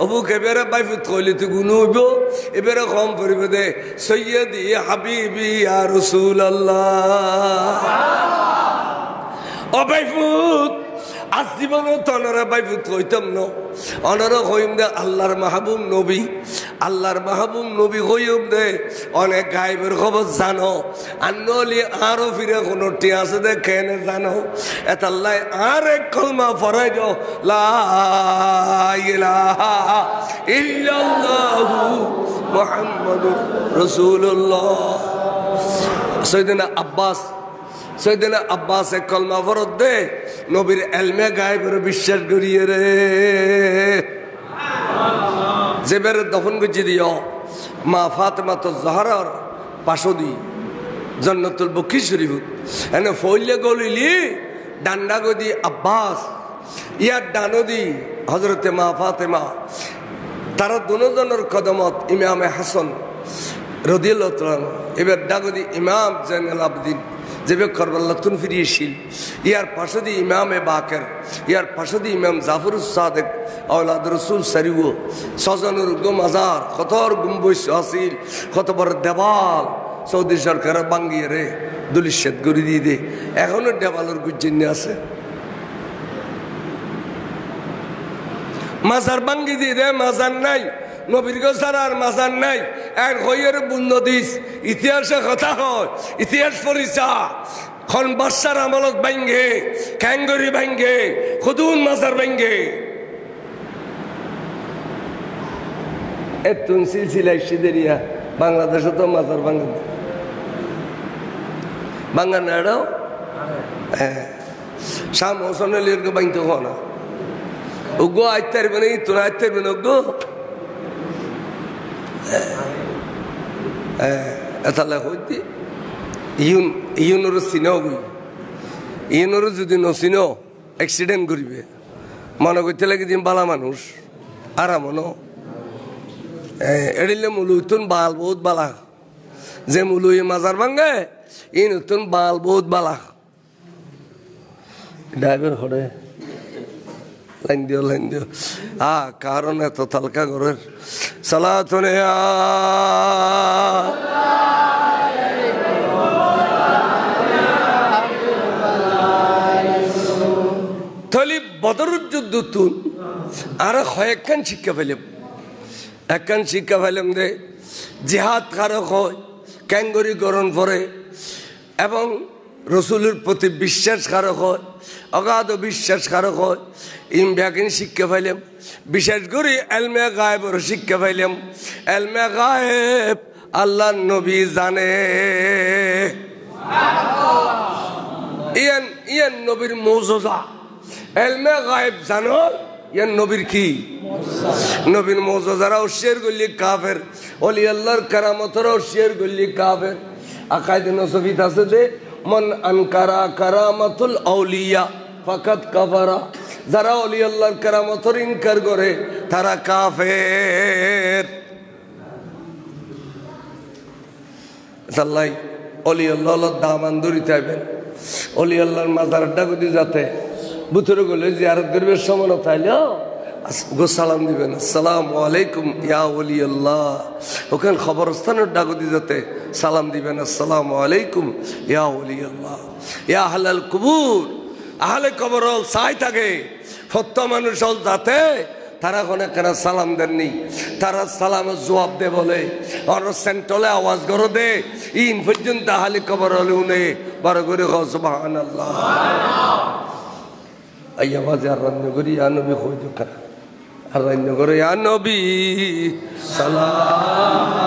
[SPEAKER 1] অবুক এবারে বাইফু কইলে তুই গুণ হইব এবারে কম পড়িবে দে সৈয়দি হাবিবি ইয়া রাসূলুল্লাহ ও বাইফু আজীবনও তো অনারা বাইফুত হইতাম না অনারা হইম দে আল্লাহর মাহবুব নবী আল্লাহর মাহবুব নবী হইম দে অনেক গায়েবের খবর জানো আর নলি আরো ফিরে কোনো টিয়া আছে দে কেনে জানো এত আল্লাহ আর এক কলমা ফরাই দাও লা ইলাহা ইল্লাল্লাহু মুহাম্মাদুর রাসূলুল্লাহ সৈয়দনা আব্বাস এক কলমা ফরত দে নবীর এলমে গায়েবের বিশ্বাস করিয়ে রে যে বেড়ে দফন গুজি দিও মা ফাতেমা তো জাহরার পাশদি জান্নাতুল বকি শরীফ এনে ফইলে গলিলি ডান্ডা গদি আব্বাস ইয়ার ডানদি হজরতে মা ফাতেমা তারা দুজনের কদমত ইমামে হাসান রাদিয়াল্লাহু তাআলা এবার ডাগদি ইমাম জাইনুল আবদিন যেবে করবাল্লাতুন ফিরিয়েছিল ইয়ার পাশে ইমামে বাকের ইয়ার পাশে ইমাম জাফরুস সাদেক আওলাদ রসুল সারিও সজনুর গো মাজার কতর গুম্বস আসিল কত বড় দেওয়াল সৌদি সরকার বাঙ্গিয়ে রে দুলিশেদ করে দিয়ে দে এখনো দেওয়ালের গুজ্জিন্যে আছে মাজার বাঙ্গি দিয়ে দে মাজার নাই নবীর গোসার মাজার নাই এক হইয়ের বুন্দ দিস ইতিহাসে কথা হয় ইতিহাস পরিচয় খন বাদশার আমলত ভাঙ্গে ক্যাঙ্গরি ভাঙ্গে খুদুন মাজার ভাঙ্গে এতুন সিলসিলা সিদেরিয়া বাংলাদেশে তো মাজার ভাঙ্গে বাঙ্গা নাড়াও হ্যাঁ শাম হোসেন আলীর ভাঙতে হো না ওগো আইতে পারবে না তোর আইতে পারবে না ওগো তাহলে হইতে ইউনোর চিনাও গই ইউনোর যদি নচিনাও এক্সিডেন্ট করিবে মনে করতে লাগে দিন বালা মানুষ আরাম ন এড়িলে মুলুইতুন বাল বহুত বালা যে মুলুই মাজার ভাঙ্গে ই নতুন বাল বহুত বালা ড্রাইভার হরে লাইন দিও কারণ এত তালকা ঘরের সালাতুনে থলি বদরুর যুদ্ধ তুন আর কয়েকখান শিক্ষা পেলাম দে জিহাদ কারক হয় ক্যাঙ্গরি গরম পরে এবং রসুলের প্রতি বিশ্বাস কারক হয় অগাধ বিশ্বাস কারক হয় ব্যাকিন শিক্ষা পাইলাম বিশেষ করে এলমে গায়েবের শিক্ষা পাইলাম এলমে গায়েব আল্লাহ নবী জানে ইয়ান নবীর মৌজুজা এলমে গায়েব জানো ইয়ান নবীর কি নবীর মৌজুজারা শেয়ার করলি কাফের ওলি আল্লাহর কারামতরাও শেয়ার করলি কাফের আকাইদে নসবিত আছে যে মন আনকারা কারামাতুল আউলিয়া ফাকাত কাফারা যারা ওলি আল্লাহর কারামতের ইনকার করে তারা কাফের আল্লাহ ওলি আল্লাহর দামান ধরিতে আইবেন ওলি আল্লাহর মাজারটা গদি যাতে বুথরে গেলে জিয়ারত করবে সমান তাইলে গো সালাম দিবেন আসসালামু আলাইকুম ইয়া ওলি আল্লাহ ওখানে খবরস্থানের ডাগদি যাতে সালাম দিবেন আসসালামু আলাইকুম ইয়া ওলি আল্লাহ ইয়া আহলাল কুবুর আহলে কবর চাই থাকে সত্য মানুষ হল যাতে তারা কোনো কেন সালাম দেননি তারা সালামের জবাব দে বলে আর সেন্টলে আওয়াজ করো দে ইন পর্যন্ত আহলে কবর হলে উনি বড় করে সুবহানাল্লাহ এই আওয়াজে আর রান্না করি ইয়া নবী কই দোকান আর রান্না করে ইয়া নবী সালাম